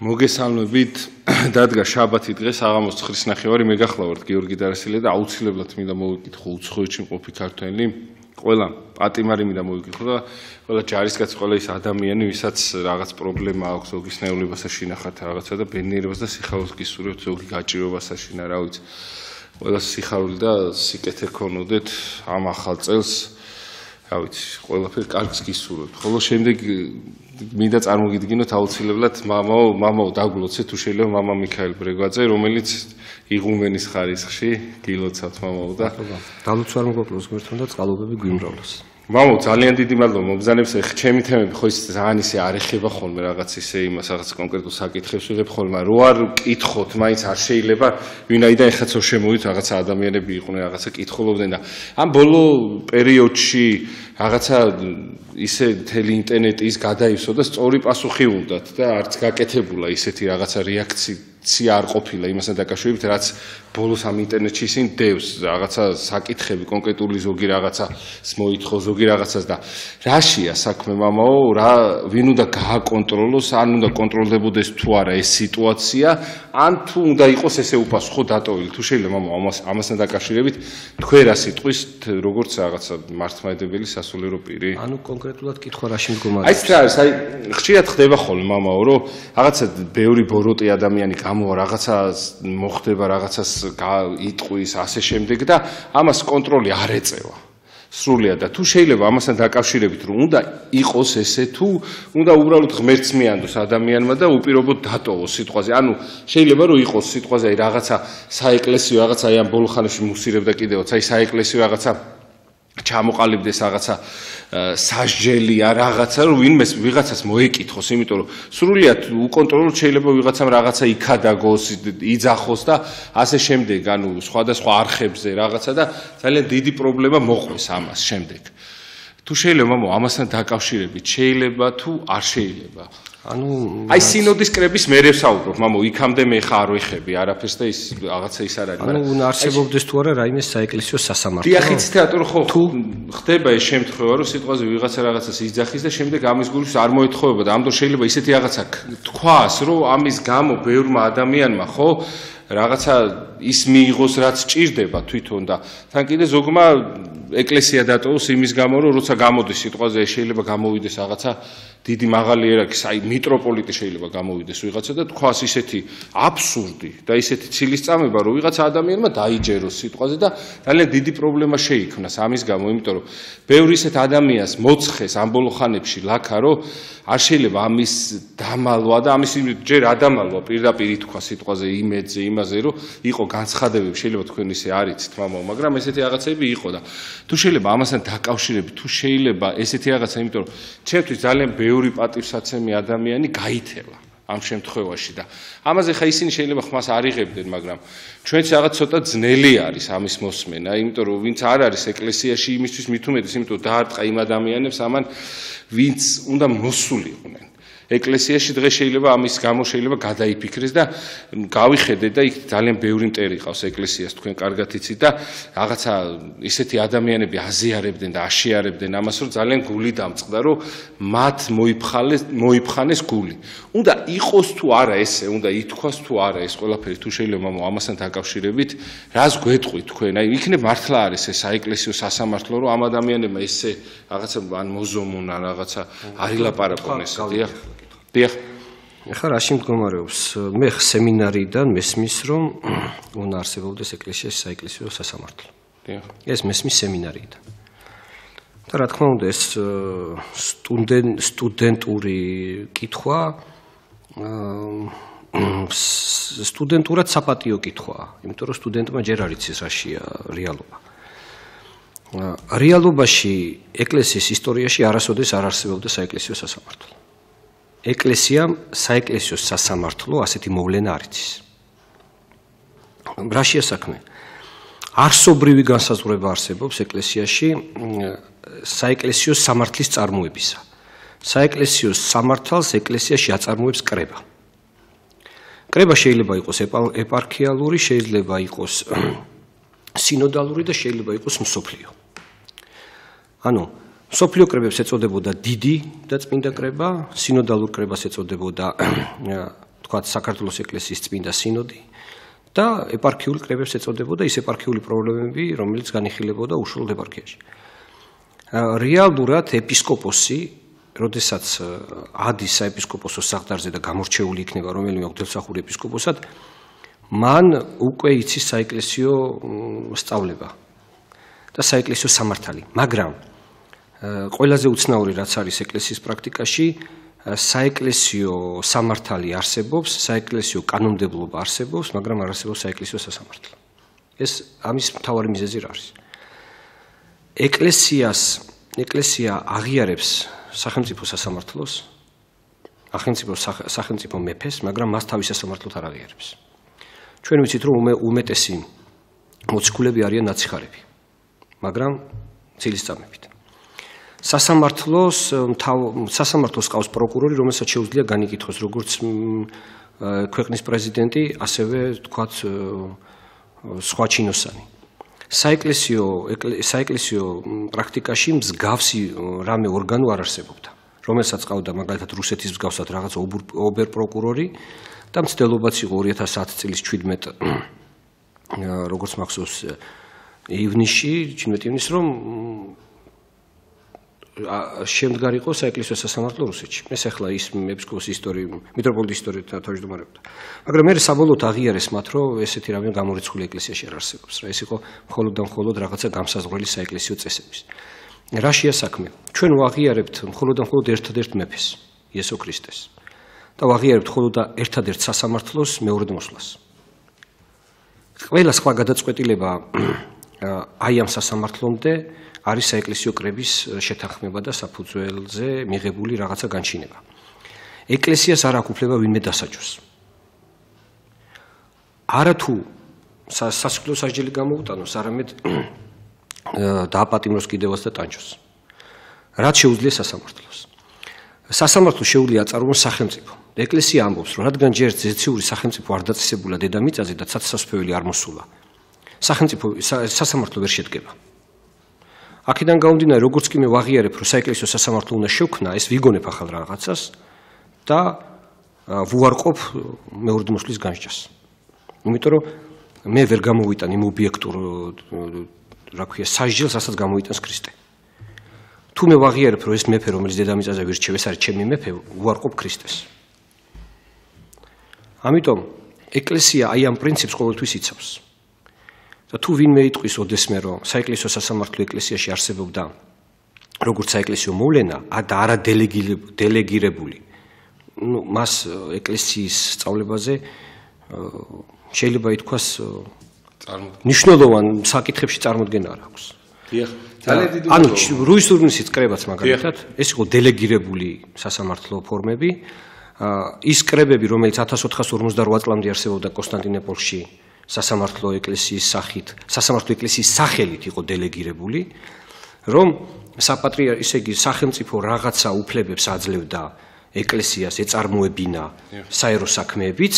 მოგესალმებით, დადგა შაბათი დღეს აღამოს 9:30 მე გახლავართ გიორგი დარასილი და აუცილებლად მინდა მოვიკითხო უცხოეთში მყოფი ქართველი ყველა პატიმარი მინდა მოვიკითხო და ყველა ჯარისკაცი ყველა ის ადამიანი ვისაც რაღაც პრობლემა აქვს ზოგის ნეულებასა შინახათ რაღაცა და ბედნიერებას და სიხარულს გისურვებთ ზოგი გაჭირვებასა შინა რა ვიცი ყველა სიხარული და სიკეთე ქონოდეთ ამ ახალ წელს რა ვიცი ყველაფერი კარგს გისურვებთ ხოლო შემდეგ მინდა წარმოგიდგინოთ აუცილებლად მამაო დაგულოცეთ თუ შეიძლება მამა მიქაელ ბრეგვაძე რომელიც იღუმენის ხარისხში გილოცავთ მამაო და დალოცვარ მოგკლოს გვერდთან და წყალობები გვიმრავლოს მამაო ძალიან დიდი მადლობა მობრძანებს ჩემი თემები ხო ის ძალიან ისე არ ეხება ხოლმე რაღაც ისე იმას რაღაც კონკრეტულ საკითხებს ვიღებ ხოლმე რო არ კითხოთ მაინც არ შეიძლება ვინაიდან ეხაც ო შემოვით რაღაცა ადამიანები იყვნენ რაღაცა კითხულობდნენ და ამ ბოლო პერიოდში რაღაცა ისე მთელი ინტერნეტი ის გადაივსო და სწორი პასუხი უნდათ და არც გაკეთებულა ისეთი რაღაცა რეაქცია არ ყოფილა იმასთან დაკავშირებით რაც ბოლოს ამ ინტერნეტში ისინი დევს რაღაცა საკითხები კონკრეტული ზოგი რაღაცას მოითხო ზოგი რაღაცას და რაშია საქმე მამაო რა ვინ უნდა გააკონტროლოს ან უნდა კონტროლდებოდეს თუ არა ეს სიტუაცია ან თუ უნდა იყოს ესე უპასუხო დატოვილი თუ შეიძლება მამაო ამასთან დაკავშირებით თქვენ რა სიტყვის როგორც რაღაცა მართლმადიდებელი სასულიერო პირი ანუ კონკრეტულად კითხვა რაში მდგომარეობს აი ეს რა არის აი ხშირად ხდება ხოლმე მამაო რომ რაღაცა ბევრი ბოროტი ადამიანი გამოვა რაღაცა მოხდება რაღაცას იტყვის ასე შემდეგ და ამას კონტროლი არ ეწევა სრულად და თუ შეიძლება ამასთან დაკავშირებით რომ უნდა იყოს ესე თუ უნდა უბრალოდ ღმერთს მიანდოს ადამიანმა და უპირობოდ დატოვოს სიტყვაზე ანუ შეიძლება რომ იყოს სიტყვაზე აი რაღაცა საეკლესიო რაღაცა აი ამ ბოლო ხანებში მუსირებდა კიდევაც აი საეკლესიო რაღაცა ჩამოყალიბდეს რაღაცა სასჯელია რაღაცა რომ ვინმეს ვიღაცას მოეკითხოს იმიტომ რომ სრულად უკონტროლოდ შეიძლება ვიღაცამ რაღაცა იქადაგოს იძახოს და ასე შემდეგ ანუ სხვადასხვა არხებზე რაღაცა და ძალიან დიდი პრობლემა მოყვეს ამას შემდეგ თუ შეიძლება მამო ამასთან დაკავშირებით შეიძლება თუ არ შეიძლება ანუ აი სინოდის კრების მერე ვსაუბრობ მამო იქამდე მე ხარ არ ვიხები არაფერს და ის რაღაცა ის არ არის მაგრამ ანუ არსებობდეს თუ არა რაიმე საეკლესიო სასამართლო დიახიც თეატრო ხო ხდება ეს შემთხვევა რომ სიტყვაზე ვიღაცა რაღაცას იძახის და შემდეგ ამის გულს არ მოეთხოვება და ამ დროს შეიძლება ისეთი რაღაცა თქვას რომ ამის გამო ბევრმა ადამიანმა ხო რაღაცა ის მიიღოს რაც ჭირდება თვითონ და თან კიდე ზოგმა ეკლესია დატოვოს იმის გამო რომ როცა გამოდის სიტყვაზე შეიძლება გამოვიდეს რაღაცა დიდი მაღალი ერაკის აი მიტროპოლიტი შეიძლება გამოვიდეს ვიღაცა და თქვას ისეთი აბსურდი და ისეთი ცილისწამება რომ ვიღაცა ადამიანმა დაიჯეროს სიტყვაზე და ძალიან დიდი პრობლემა შეიქმნას ამის გამო იმიტომ რომ ბევრი ისეთ ადამიანს მოცხეს ამ ბოლო ხანებში ლაქა რომ არ შეიძლება ამის დამალვა და ამის ჯერ ადამალვა პირდაპირ ითქვა სიტყვაზე იმედზე იმაზე რომ იყო განცხადებები შეიძლება თქვენ ისე არიცით მამაო მაგრამ ესეთი რაღაცები იყო და თუ შეიძლება ამასთან დაკავშირებით თუ შეიძლება ესეთი რაღაცა იმიტომ რომ ჩემთვის ძალიან ბევრი პატივსაცემი ადამიანი გაითელა ამ შემთხვევაში და ამაზე ხა ისინი შეიძლება ხმას არ იღებდნენ მაგრამ ჩვენც რაღაც ცოტა ძნელი არის ამის მოსმენა იმიტომ რომ ვინც არ არის ეკლესიაში იმისთვის მით უმეტეს იმიტომ რომ დაარტყა იმ ადამიანებს ამან ვინც უნდა მოსულიყვნენ ეკლესიაში დღეს შეიძლება ამის გამო შეიძლება გადაიფიქრეს და გავიხედეთ და იქ ძალიან ბევრი მტერი ყავს ეკლესიას თქვენ კარგად იცით და რაღაცა ისეთი ადამიანები აზიარებდნენ და აშიარებდნენ ამას რომ ძალიან გული დამწყდა რომ მათ მოიფხანეს გული უნდა იყოს თუ არა ესე უნდა ითქვას თუ არა ეს ყველაფერი თუ შეიძლება მამო ამასთან დაკავშირებით რას გვეტყვით თქვენ აი იქნებ მართლა არის ეს საეკლესიო სასამართლო რომ ამ ადამიანებმა ესე რაღაცა ან მოზომონ ან რაღაცა არ ილაპარაკონ ეს დიახ დიახ ახლა რაში მდგომარეობს მე სემინარიდან მესმის რომ უნდა არსებობდეს ეკლესიაში საეკლესიო სასამართლო დიახ ეს მესმის სემინარიდან და რა თქმა უნდა ეს სტუდენტური კითხვა სტუდენტურად საპატიო კითხვაა იმიტომ რომ სტუდენტმა ჯერ არ იცის რაშია რეალობა რეალობაში ეკლესიის ისტორიაში არასოდეს არ არსებობდა საეკლესიო სასამართლო ეკლესიამ საეკლესიო სასამართლო ასეთი მოვლენა არ იცის. რაშია საქმე? არსობრივი განსაზღვრება არსებობს ეკლესიაში საეკლესიო სამართლის წარმოებისა. საეკლესიო სამართალს ეკლესიაში აწარმოებს კრება. კრება შეიძლება იყოს ეპარქიალური, შეიძლება იყოს სინოდალური და შეიძლება იყოს მსოფლიო. ანუ მსოფლიო კრებებს ეწოდებოდა დიდი და წმინდა კრება, სინოდალურ კრებას ეწოდებოდა თქვათ საქართველოს ეკლესიის წმინდა სინოდი და ეპარქიული კრებებს ეწოდებოდა ის ეპარქიული პრობლემები, რომელიც განიხილებოდა უშუალოდ ეპარქიაში. რეალურად ეპისკოპოსი, როდესაც ადის საეპისკოპოსოს სახლდარზე და გამორჩეული იქნება რომელიმე ღვთისმსახური ეპისკოპოსად, მან უკვე იცის საეკლესიო სწავლება და საეკლესიო სამართალი, მაგრამ ყველაზე უცნაური რაც არის ეკლესიის პრაქტიკაში, საეკლესიო სამართალი არსებობს, საეკლესიო კანონმდებლობა არსებობს, მაგრამ არ არსებობს საეკლესიო სასამართლო. ეს ამის მთავარი მიზეზი რა არის? ეკლესია აღიარებს სახელმწიფო სასამართლოს, სახელმწიფო მეფეს, მაგრამ მას თავის სასამართლოდ არ აღიარებს. ჩვენ ვიცით, რომ უმეტესი მოციქულები არიან ნაციხარები, მაგრამ ცილისწამებით. სასამართლოს ყავს პროკურორი, რომელსაც შეუძლია განიკითხოს როგორც ქვეყნის პრეზიდენტი, ასევე თქვათ სხვა ჩინოსანი. საეკლესიო პრაქტიკაში მსგავსი რამე ორგანო არ არსებობდა, რომელსაც ყავდა მაგალითად რუსეთის მსგავსად რაღაც ობერპროკურორი და მცდელობაც იყო 2010 წლის 17 როგორც მახსოვს ივნისში, 17 ივნისს, რომ შემდგარიყო საეკლესიო სასამართლო რუსეთში. ეს ახლა ის ეპისკოპოსის მიტროპოლიტის ისტორიით თავმჯდომარეობდა. მაგრამ მე საბოლოოდ აღიარეს მათ, რომ ესეთი რამე გამორიცხული ეკლესიაში არ არსებობს. რა ეს იყო მხოლოდ და მხოლოდ რაღაცა გამსაზღვრელი საეკლესიო წესების. რაშია საქმე? ჩვენ ვაღიარებთ მხოლოდ და მხოლოდ ერთადერთ მეფეს, იესო ქრისტეს. და ვაღიარებთ მხოლოდ და ერთადერთ სასამართლოს მეორედ მოსვლას. ყველა სხვა გადაწყვეტილება აი ამ სასამართლომდე არის საეკლესიო კრების შეთანხმება და საფუძველზე მიღებული რაღაცა განჩინება. ეკლესიას არ აქვს უფლება ვინმე დასაჯოს. არათუ სასიკვდილო სასჯელი გამოუტანოს, არამედ დააპატიმროს კიდევაც და ტანჯოს. რაც შეუძლია სასამართლოს. სასამართლოს შეუძლია აწარმოოს სახელმწიფო. ეკლესია ამბობს, რომ რადგან ჯერ ზეციური სახელმწიფო არ დაწესებულა დედამიწაზე და ცაცსასწვეველი არ მოსულა, სასამართლო ვერ შედგება. აქედან გამომდინარე, როგორც კი მე ვაღიარებ, რომ საეკლესიო სასამართლო უნდა შევქმნა, ეს ვიგონებ ახალ რაღაცას და ვუარყოფ მეორედ მოსვლის განსჯას. იმიტომ რომ მე ვერ გამოვიტან იმ ობიექტურ, რა ქვია, სასჯელს, რასაც გამოიტანს ქრისტე. თუ მე ვაღიარებ, რომ ეს მეფე, რომელიც დედამიწაზე ვირჩევ, ეს არის ჩემი მეფე, ვუარყოფ ქრისტეს. ამიტომ ეკლესია აი ამ პრინციპს ყოველთვის იცავს. და თუ ვინმე იტყვის ოდესმე, რომ საეკლესიო სასამართლო ეკლესიაში არსებობდა როგორც საეკლესიო მოვლენა და არა დელეგირებული, მას ეკლესიის სწავლებაზე შეიძლება ითქვას მნიშვნელოვან საკითხებში წარმოდგენა არ აქვს. ანუ რუის-ურბნისის კრებაც მაგალითად, ეს იყო დელეგირებული სასამართლო ფორმები, ის კრებები, რომელიც 1458 წლამდე არსებობდა კონსტანტინოპოლში, სასამართლო ეკლესიის სახელით იყო დელეგირებული, რომ ისე იგი სახელმწიფო რაღაცა უფლებებს აძლევდა ეკლესიას ეწარმოებინა საერო საქმეებიც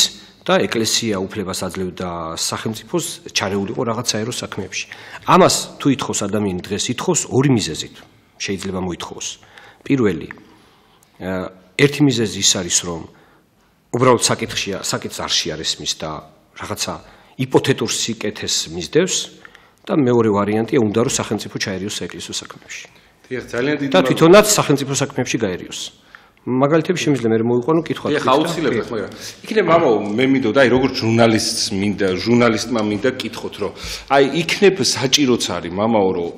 და ეკლესია უფლებას აძლევდა სახელმწიფოს ჩარეულიყო რაღაც საერო საქმეებში. ამას თუ ითხოვს ადამიანი დღეს, ითხოვს ორი მიზეზით. შეიძლება მოითხოვოს. პირველი, ერთი მიზეზი ის არის, რომ უბრალოდ საკითხს არ შეარესმის და რაღაცა იპოთეტურ სიკეთეს მისდევს და მეორე ვარიანტია უნდა რომ სახელმწიფო ჩაერიოს საეკლესიო საქმეებში. დიახ, ძალიან დიდი და თვითონაც სახელმწიფო საქმეებში გაერიოს. მაგალითები შემიძლია მე მოვიყვანო კითხვა. დიახ, აუცილებლად, მაგრამ იქნებ მამაო, მე მინდოდა, აი როგორც ჟურნალისტმა მინდა კითხოთ, რომ აი იქნებ საჭიროც არის მამაო, რომ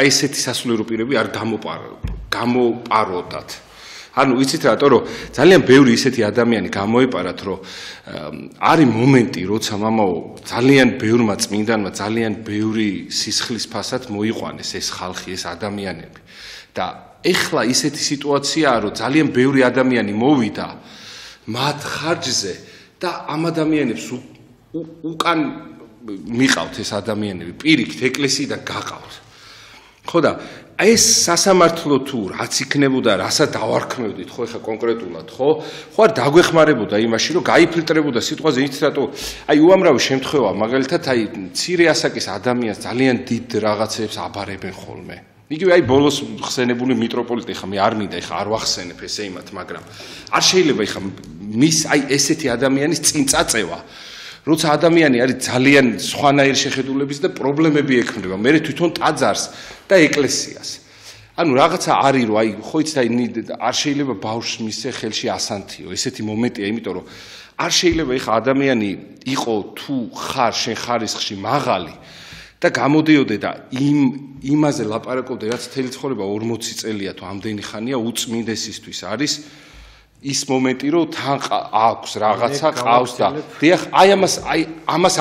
ესეთი სასულიერო პირები არ გამოპაროდათ. ანუ ვიცით რატო, რომ ძალიან ბევრი ისეთი ადამიანი გამოეპარათ, რომ არის მომენტი, როცა მამაო ძალიან ბევრმა წმინდანმა ძალიან ბევრი სისხლის ფასად მოიყვანეს ეს ხალხი, ეს ადამიანები. და ეხლა ისეთი სიტუაციაა, რომ ძალიან ბევრი ადამიანი მოვიდა მათ ხარჯზე და ამ ადამიანებს უკან მიყავთ ეს ადამიანები, პირიქით ეკლესიიდან გაყავთ. ხო და ეს სასამართლო თუ რაც იქნებოდა, რასაც დავარქმევდით, ხო, ეხლა კონკრეტულად, ხო არ დაგვეხმარებოდა იმაში, რომ გაიფილტრებოდა სიტყვაზე იცით რატო, აი უამრავი შემთხვევა, მაგალითად, აი მცირე ასაკის ადამიანს ძალიან დიდ რაღაცებს აბარებენ ხოლმე. იგივე აი ბოლოს ხსენებული მიტროპოლიტი ხა მე არ მინდა ხა არ ვახსენებ ესე იმათ, მაგრამ არ შეიძლება ხა მის აი ესეთი ადამიანის წინ წაწევა, როცა ადამიანი არის ძალიან სხვანაირი შეხედულების და პრობლემები ექმნება, მე თვითონ ტაძარს და ეკლესიას. ანუ რაღაცა არის რომ აი ხო იცი არ შეიძლება ბავშვს მისცე ხელში ასანთიო, ესეთი მომენტია, იმიტომ რომ არ შეიძლება ხა ადამიანი იყო თუ ხარ შენ ხარისხში მაღალი და გამოდიოდე და იმაზე ლაპარაკობდე, რაც თელი ცხოვრება 40 წელია თუ ამდენი ხანია უწმინდესისთვის არის ის მომენტი, რომ თან აქვს რაღაცა ყავს და დიახ, ამას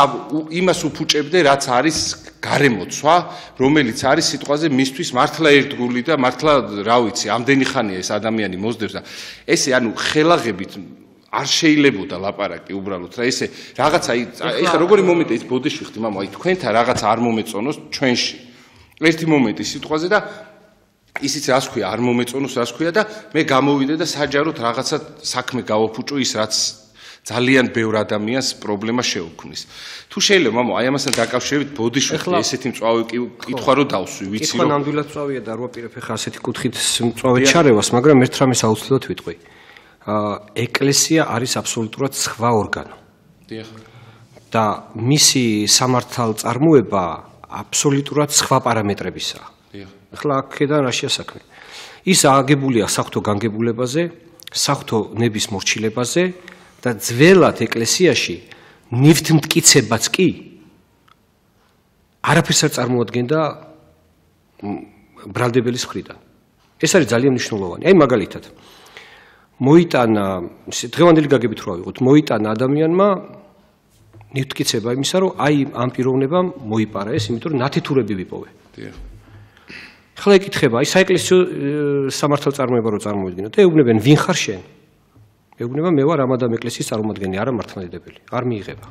იმას უფუჭებდე, რაც არის გარემოცვა, რომელიც არის სიტყვაზე მისთვის მართლა ერთგული და მართლა, რა ვიცი, ამდენი ხანია ეს ადამიანი მოსდევს და ესე ანუ ხელაღებით არ შეიძლებოდა ლაპარაკი უბრალოდ რა ესე რაღაცა ეხლა როგორი მომენტია ის ბოდიში ხდი მამა აი თქვენთან რაღაცა არ მომეწონოს ჩვენში ერთი მომენტი სიტყვაზე და ისიც რას ქვია არ მომეწონოს რას ქვია და მე გამოვიდე და საჯაროდ რაღაცა საქმე გავაფუჭო ის რაც ძალიან ბევრ ადამიანს პრობლემა შეუქმნის თუ შეიძლება მამა აი ამასთან დაკავშირებით ბოდიში ხდი ესეთი მწვავე კითხვა რომ დავსვი ვიცი რომ კითხვა ნამდვილად მწვავეა და არ ვაპირებ ხა ასეთი კუთხით მწვავე ჩარევას მაგრამ ერთ რამეს აუცილებლად ვიტყვი ეკლესია არის აბსოლუტურად სხვა ორგანო. დიახ. და მისი სამართალწარმოება აბსოლუტურად სხვა პარამეტრებისაა. დიახ. ახლა აქედან რაშია საქმე? ის აგებულია საღვთო განგებულებაზე, საღვთო ნების მორჩილებაზე და ძველად ეკლესიაში ნივთმტკიცებაც კი არაფერს არ წარმოადგენდა ბრალდებელის მხრიდან. ეს არის ძალიან მნიშვნელოვანი. აი მაგალითად მოიტანა დღევანდელი გაგებით რო ავიღოთ მოიტანა ადამიანმა ნივთმტკიცება იმისა რომ აი ამ პიროვნებამ მოიპარა ეს იმიტომ რომ ნათეთურები ვიპოვე. დიახ. ხლა ეკითხება აი საეკლესიო სამართალწარმოება რო წარმოვიდგინოთ და ეუბნებიან ვინ ხარ შენ? ეუბნება მე ვარ ამ ადამ ეკლესიის წარმომადგენელი, არა მართლმადიდებელი, არ მიიღება.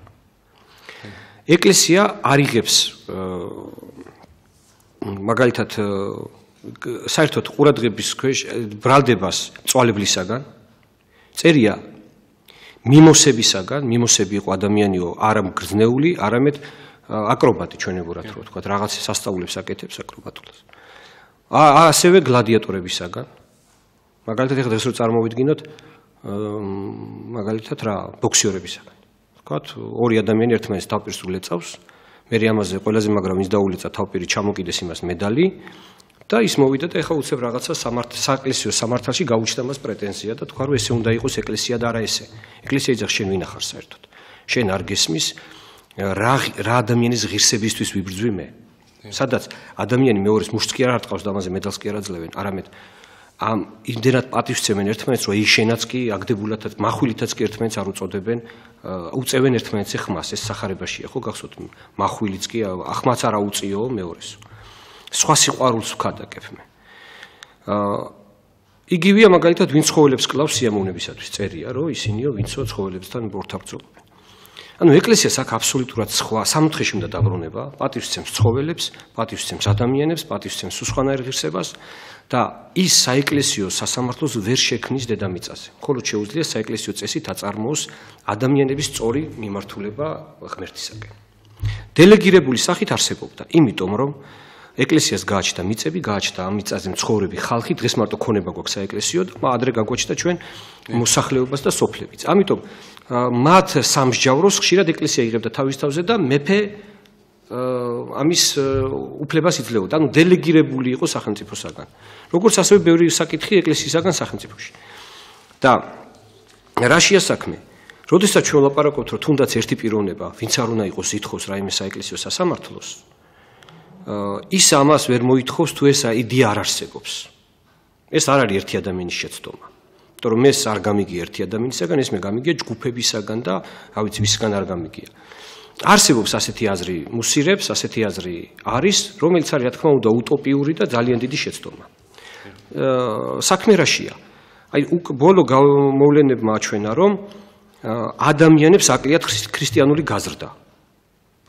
ეკლესია არ იღებს მაგალითად საერთოდ ყურადღების ქვეშ ბრალდებას წვალებლისაგან წერია მიმოსებისაგან, მიმოსები იყო ადამიანიო არა მგრძნეული, არამედ აკრობატი ჩვენებურად რო ვთქვათ, რაღაც სასწაულებს აკეთებს აკრობატულას. ასევე გლადიატორებისაგან. მაგალითად ეხლა დღეს რო წარმოვიდგინოთ, მაგალითად რა, ბოქსიორებისაგან. ვთქვათ, ორი ადამიანი ერთმანეთს თავპირს ულეწავს, მე ამაზე ყველაზე მაგრამ ის დაულეცა თავპირი ჩამოკიდეს იმას მედალი. და ის მოვიდა და ეხლა უცებ რაღაცა საეკლესიო სამართალში გაუჩნდა მას პრეტენზია და თქვა რომ ესე უნდა იყოს ეკლესია და არა ესე. ეკლესია იძახ შენ ვინ ახარ საერთოდ? შენ არ გესმის რა ადამიანის ღირსებისთვის ვიბრძვი მე? სადაც ადამიანი მეორეს მუშტს კი არ არტყავს და ამაზე მედალს კი არ აძლევენ, არამედ ამ იმდენად პატივსცემენ ერთმანეთს, რომ შენაც კი აგდებულათაც מחვილითაც კი ერთმანეთს არ უწოდებენ, უწევენ ერთმანეთს ხმას, ეს სახარებაშია, ხო გახსოვთ? מחვილიც კი ახმაც არ აუწიო მეორეს. სხვა სიყვარულს ვქადაგებ მე. იგივეა მაგალითად ვინ ცხოველებს კლავს სიამოვნებისათვის წერია, რომ ისინიო ვინცო ცხოველებსთან მორთაბრძოლობენ. ანუ ეკლესიას აქ აბსოლუტურად სხვა სამოთხეში უნდა დაბრუნება, პატივსცემს ცხოველებს, პატივსცემს ადამიანებს, პატივსცემს სხვანაირ ღირსებას და ის საეკლესიო სასამართლოს ვერ შექმნის დედამიწაზე. მხოლოდ შეუძლია საეკლესიო წესით აწარმოოს ადამიანების სწორი მიმართულება ღმერთისაკენ. დელეგირებული სახით არსებობდა, იმიტომ რომ ეკლესიას გააჩნდა მიწები, გააჩნდა ამ მიწაზე მცხოვრები ხალხი, დღეს მარტო ქონება გვაქვს საეკლესიო და ადრე გაგვაჩნდა ჩვენ მოსახლეობას და სოფლებიც. ამიტომ მათ სამსჯავროს ხშირად ეკლესია იღებდა თავის თავზე და მეფე ამის უფლებას იძლეოდა. ანუ დელეგირებული იყო სახელმწიფოსაგან. როგორც ასევე ბევრი საკითხი ეკლესიისაგან სახელმწიფოში. და რაშია საქმე? როდესაც ჩვენ ვლაპარაკობთ, რომ თუნდაც ერთი პიროვნება, ვინც არ უნდა იყოს ითხოვს რაიმე საეკლესიო სასამართლოს, ის ამას ვერ მოითხოვს თუ ეს იდეა არ არსებობს. ეს არ არის ერთი ადამიანის შეცდომა. იმიტომ რომ ეს არ გამიგია ერთი ადამიანისაგან, ეს მე გამიგია ჯგუფებისაგან და რა ვიცი ვისგან არ გამიგია. არსებობს ასეთი აზრი მუსირებს, ასეთი აზრი არის, რომელიც არის რა თქმა უნდა უტოპიური და ძალიან დიდი შეცდომა. საქმე რაშია? აი ბოლო მოვლენებმა აჩვენა, რომ ადამიანებს აკლიათ ქრისტიანული გაზრდა.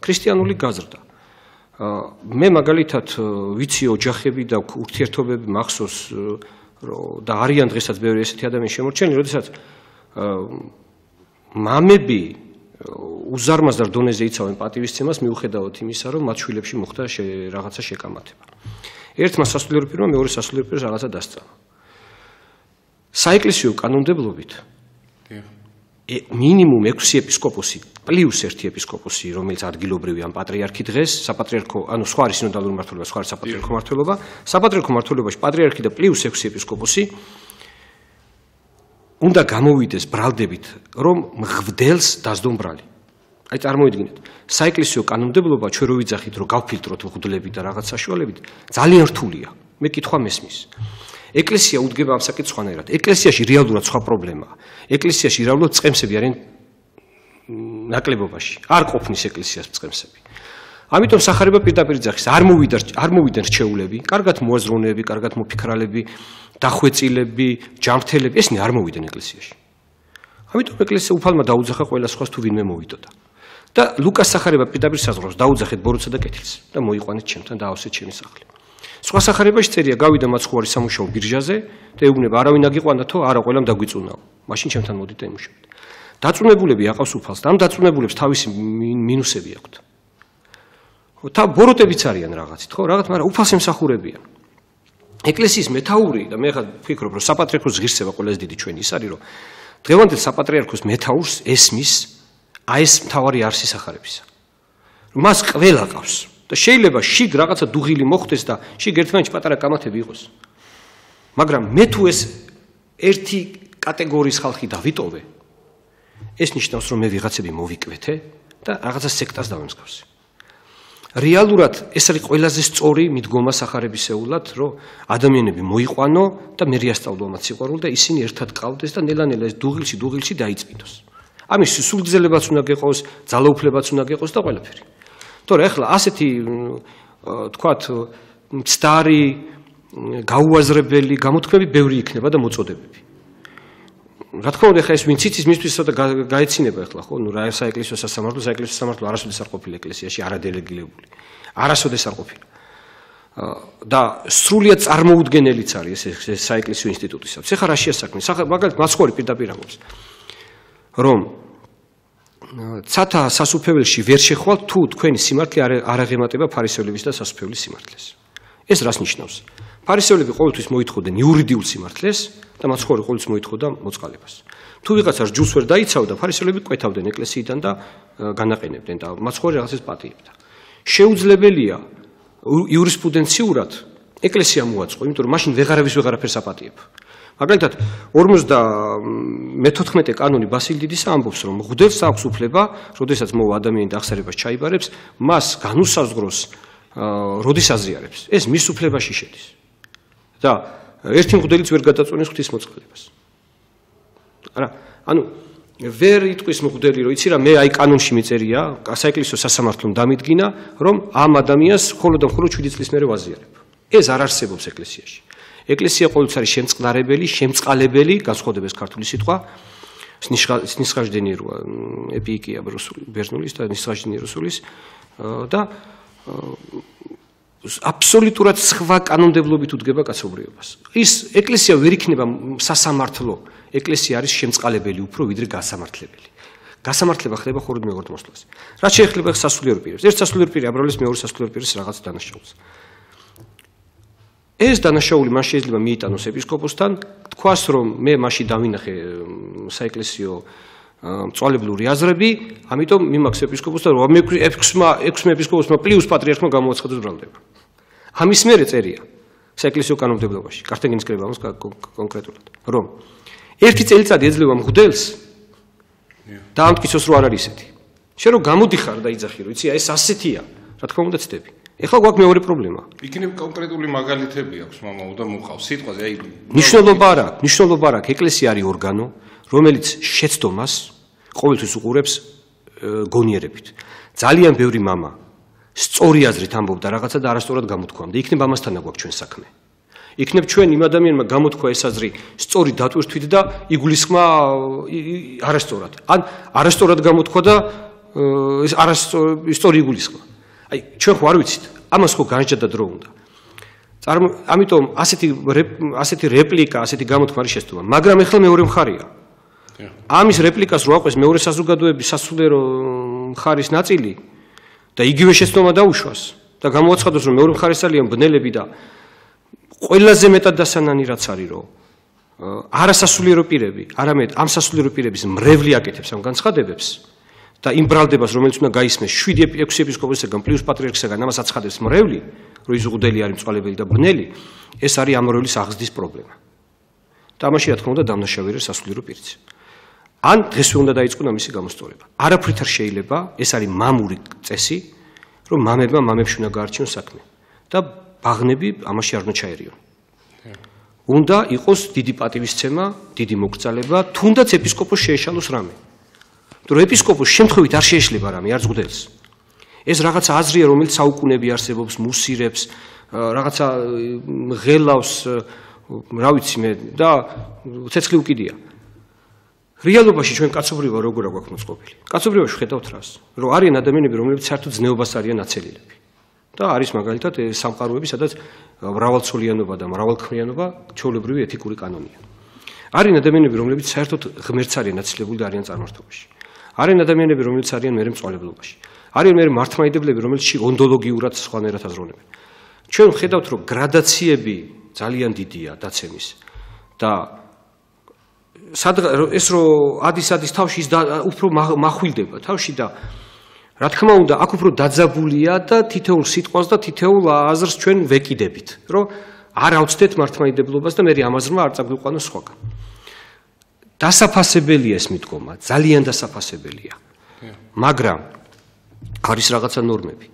ქრისტიანული გაზრდა. მე მაგალითად ვიცი ოჯახები და ურთიერთობები მახსოვს და არიან დღესაც ბევრი ესეთი ადამიანი შემორჩენილი, როდესაც მამები უზარმაზარ დონეზე იცავენ პატივისცემას მიუხედავად იმისა, რომ მათ შვილებში მოხდა რაღაცა შეკამათება. ერთმა სასულიერო პირმა მეორე სასულიერო პირს რაღაცა დასწრა. საეკლესიო კანონმდებლობით მინიმუმ 6 ეპისკოპოსი პლუს 1 ეპისკოპოსი, რომელიც ადგილობრივი ან პატრიარქი დღეს, საპატრიარქო, ანუ სხვა სინოდალური მმართველობა, სხვა საპატრიარქო მმართველობა, საპატრიარქო მმართველობაში პატრიარქი და პლუს 6 ეპისკოპოსი უნდა გამოვიდეს ბრალდებით, რომ მღვდელს დასდომ ბრალი. აი წარმოიდგინეთ, საეკლესიო კანონმდებლობა ჩვენ რო ვიძახით, რომ გავფილტროთ მღვდლები და რაღაც საშუალებით, ძალიან რთულია. მე კითხვა მესმის. ეკლესია უდგება ამ საკითხს. ეკლესიაში რეალურად სხვა პრობლემაა. ეკლესიაში რეალურად წყემსები არიან ნაკლებობაში. არ ყოფნის ეკლესიას წყემსები. ამიტომ სახარება პირდაპირ ძახის. არ მოვიდნენ რჩეულები, კარგად მოაზროვნეები, კარგად მოფიქრალები, დახვეწილები, ჯანმრთელები, ესენი არ მოვიდნენ ეკლესიაში. ამიტომ ეკლესია უფალმა დაუძახა ყველა სხვას თუ ვინმე მოვიდოდა. და ლუკას სახარება პირდაპირ საზღვრავს, დაუძახეთ ბოროტსა და კეთილს და მოიყვანეთ ჩემთან და აავსეთ ჩემი სახლი. სხვა სახარებაში წერია, გავიდა მაცხოვარი სამუშაო ბირჟაზე და ეუბნება, არავინ აგიყვანდა თო, არა, ყველამ დაგვიწუნაო. მაშინ ჩემთან მოდით და იმუშავეთ. დაწუნებულები აყავს უფალს და ამ დაწუნებულებს თავისი მინუსები აქვთ. და ბოროტებიც არიან რაღაცით, ხო, რაღაც, მაგრამ უფალს ემსახურებიან. ეკლესიის მეთაური და მე ხა ვფიქრობ, რომ საპატრიარქოს ღირსება ყველაზე დიდი ჩვენი ის არის, რომ დღევანდელ საპატრიარქოს მეთაურს ესმის ეს მთავარი არსი სახარებისა. მას ყველა ყავს. და შეიძლება შიგ რაღაცა დუღილი მოხდეს და შიგ ერთმანეთში პატარა კამათები იყოს. მაგრამ მე თუ ეს ერთი კატეგორიის ხალხი დავიტოვე, ეს ნიშნავს, რომ მე ვიღაცები მოვიკვეთე და რაღაცა სექტას დავემსგავსე. რეალურად ეს არის ყველაზე სწორი მიდგომა სახარებისეულად, რომ ადამიანები მოიყვანო და მე რეასწავლო მათ სიყვარული და ისინი ერთად ყავდეს და ნელა-ნელა ეს დუღილში დაიწმინდოს. ამის სულგრძელებაც უნდა გეყოს, ძალაუფლებაც უნდა გეყოს და ყველაფერი. თორე ახლა ასეთი თქვათ მცდარი გაუაზრებელი გამოთქმები ბევრი იქნება და მოწოდებები. რა თქმა უნდა, ახლა ეს ვინც იცის მისთვის ცოტა გაეცინება ახლა, ხო? ნუ რა საეკლესიო სასამართლო არასოდეს არ ყოფილა ეკლესიაში, არადელეგირებული. არასოდეს არ ყოფილა. და სრულიად წარმოუდგენელიც არის ეს საეკლესიო ინსტიტუტისათვის. ეხლა რა შეასაქმე? მაგალითად მაცხოვარი პირდაპირ ამბობს, რომ ცათა სასუფეველში ვერ შეხვალ თუ თქვენი სიმართლე არ აღემატება ფარისევლების და სასუფეველის სიმართლეს. ეს რას ნიშნავს? ფარისევლები ყოველთვის მოითხოვდნენ იურიდიულ სიმართლეს და მაცხოვარი ყოველთვის მოითხოვდა მოწყალებას. თუ ვიღაცა რჯულს ვერ დაიცავდა, ფარისევლები კვეთავდნენ ეკლესიიდან და განაყენებდნენ და მაცხოვარი რაღაცას პატიებდა. შეუძლებელია იურისპრუდენციურად ეკლესია მოაწყო, იმიტომ რომ მაშინ ვეღარაფერს აპატიებ. მაგალითად 54 კანონი ბასილ დიდისა ამბობს, რომ მღვდელს აქვს უფლება, როდესაც მოვა ადამიანი და აღსარებას ჩაიბარებს, მას განუსაზღვროს, როდის აზიარებს. ეს მის უფლებაში შედის. და ერთი მღვდელიც ვერ გადაწონებს ღვთისმოწყალებას. არა, ანუ ვერ იტყვის მღვდელი, რომ იცი რა, მე აი კანონში მიწერია, საეკლესიო სასამართლომ დამიდგინა, რომ ამ ადამიანს მხოლოდ და მხოლოდ 7 წლის მერე ვაზიარებ. ეს არ არსებობს ეკლესიაში. ეკლესია ყოველთვის არის შემწყნარებელი, შემწყალებელი, განსხვავდება ეს ქართული სიტყვა, სნისხაჟდენი ეპიკია ბერძნულის და სნისხაჟდენი რუსულის და აბსოლუტურად სხვა კანონმდებლობით უდგება კაცობრიობას. ის ეკლესია ვერ იქნება სასამართლო, ეკლესია არის შემწყალებელი უფრო ვიდრე გასამართლებელი. გასამართლება ხდება მხოლოდ მეორე მოსვლას. რაც შეეხება სასულიერო პირებს, ერთ სასულიერო პირი აბრალებს მეორე სასულიერო პირის რაღაც დანაშაულს. ეს დანაშაული მას შეიძლება მიიტანოს ეპისკოპოსთან, თქვას რომ მე მასში დავინახე საეკლესიო მწვალებლური აზრები, ამიტომ მიმაქს ეპისკოპოსთან, რომ 6 ეპისკოპოსმა პლუს პატრიარქმა გამოაცხადოს ბრალდება. ამის მერე წერია საეკლესიო კანონმდებლობაში, კართაგენის კრება ამას კონკრეტულად, რომ ერთი წელიწადი ეძლევა მღვდელს და ამტკიცოს რომ არ არის ესეთი. შენ რომ გამოდიხარ და იძახი რომ იცი ეს ასეთია, რა თქმა უნდა ცდები. ეხლა გვაქვს მეორე პრობლემა. იქნებ კონკრეტული მაგალითები აქვს მამაო და მოყავს სიტყვაზე, აი ნიშნულობა არ აქვს, ეკლესია არის ორგანო, რომელიც შეცდომას ყოველთვის უყურებს გონიერებით. ძალიან ბევრი მამა სწორი აზრით ამბობდა რაღაცა და არასწორად გამოთქვამდა. იქნებ ამასთან გვაქვს ჩვენ საქმე. იქნებ ჩვენ იმ ადამიანმა გამოთქვა ეს აზრი სწორი დატვირთვით და იგულისხმა არასწორად. ან არასწორად გამოთქვა და ეს არასწორი იგულისხმა. აი ჩვენ ხო არ ვიცით, ამას ხო განსჯდა დრო უნდა. ამიტომ ასეთი რეპლიკა, ასეთი გამოთქმა არის შეცდომა, მაგრამ ეხლა მეორე მხარია. ამის რეპლიკას რო აყვეს მეორე საზოგადოების სასულიერო მხარის ნაწილი და იგივე შეცდომა დაუშვას და გამოაცხადოს რომ მეორე მხარეს არიან ბნელები და ყველაზე მეტად დასანანი რაც არის, რომ არასასულიერო პირები, არამედ ამ სასულიერო პირების მრევლი აკეთებს ამ განცხადებებს და იმ ბრალდებას, რომელიც უნდა გაისმეს 7-6 ეპისკოპოსისგან პლუს პატრიარქისგან, ამას აცხადებს მრევლი, რომ ის უღუდელი არის, მწვალებელი და ბნელი, ეს არის ამ მრევლის აღზრდის პრობლემა. და ამაში რა თქმა უნდა დამნაშავე არის სასულიერო პირიც. ან დღესვე უნდა დაიწყოს ამისი გამოსწორება. არაფრით არ შეიძლება, ეს არის მამური წესი, რომ მამებმა მამებში უნდა გაარჩიონ საქმე და ბაღნები ამაში არ უნდა ჩაერიონ. უნდა იყოს დიდი პატივისცემა, დიდი მოკრძალება, თუნდაც ეპისკოპოსს შეეშალოს რამე. თუ ეპისკოპოსს შემთხვევით არ შეეშლება რამე, არ ზღუდელს. ეს რაღაცა აზრია, რომელიც საუკუნეები არსებობს, მუსირებს, რაღაცა ღელავს, რა ვიცი მე და ცეცხლი უკიდია. რეალობაში ჩვენ კაცობრიობა როგორ აქვს მოწყობილი? კაცობრიობაში ხედავთ რას? რომ არიან ადამიანები, რომლებიც საერთოდ ზნეობას არიან ნაცელილები. და არის მაგალითად სამყაროები, სადაც მრავალცოლიანობა და მრავალქმრიანობა ჩვეულებრივი ეთიკური კანონია. არიან ადამიანები, რომლებიც საერთოდ ღმერთს არიან ნაცილებული და არიან წარმართობაში. არიან ადამიანები, რომლებიც არიან მერე მწვალებლობაში. არიან მერე მართლმადიდებლები, რომელიც ონდოლოგიურად სხვანაირად აზროვნებენ. ჩვენ ხედავთ, რომ გრადაციები ძალიან დიდია დაცემის და ეს რომ ადის თავში ის უფრო מחვილდება თავში და რა თქმა უნდა, აქ უფრო დაძაბულია და თითოეულ სიტყვას და თითოეულ აზრს ჩვენ ვეკიდებით, რომ არ ავწდეთ მართლმადიდებლობას და მე ამ აზრმა არ წაგვიყვანოს სხვაგან. დასაფასებელია ეს მიდგომა, ძალიან დასაფასებელია. მაგრამ არის რაღაცა ნორმები.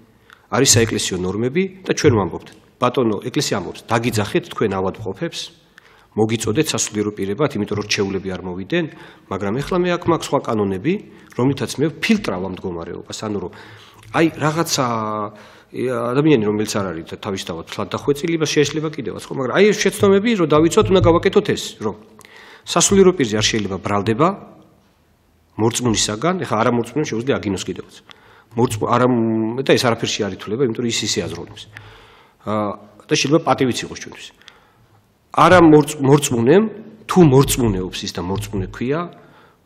არის საეკლესიო ნორმები და ჩვენ ვამბობთ, ბატონო, ეკლესია ამბობს, დაგიძახეთ თქვენ ავადმყოფებს, მოგიწოდეთ სასულიერო პირებად, იმიტომ რომ რჩეულები არ მოვიდნენ, მაგრამ ეხლა მე აქ მაქვს სხვა კანონები, რომლითაც მე ვფილტრავ ამ მდგომარეობას, ანუ რომ აი რაღაცა ადამიანი რომელიც არ არის თავისთავად თლად დახვეწილი, შეეშლება კიდევაც, ხო, მაგრამ აი ეს შეცდომები რომ დავიცოთ, უნდა გავაკეთოთ ეს, რომ სასულიერო პირზე არ შეიძლება ბრალდება მორწმუნისაგან, ეხლა არა მორწმუნი შეუძლია აგინოს კიდევაც. არა და ეს არაფერში არ ითვლება, იმიტომ რომ ის აზროვნებს. და შეიძლება პატივიც იყოს ჩვენთვის. არა მორწმუნემ, თუ მორწმუნეობს ის და მორწმუნე ქვია,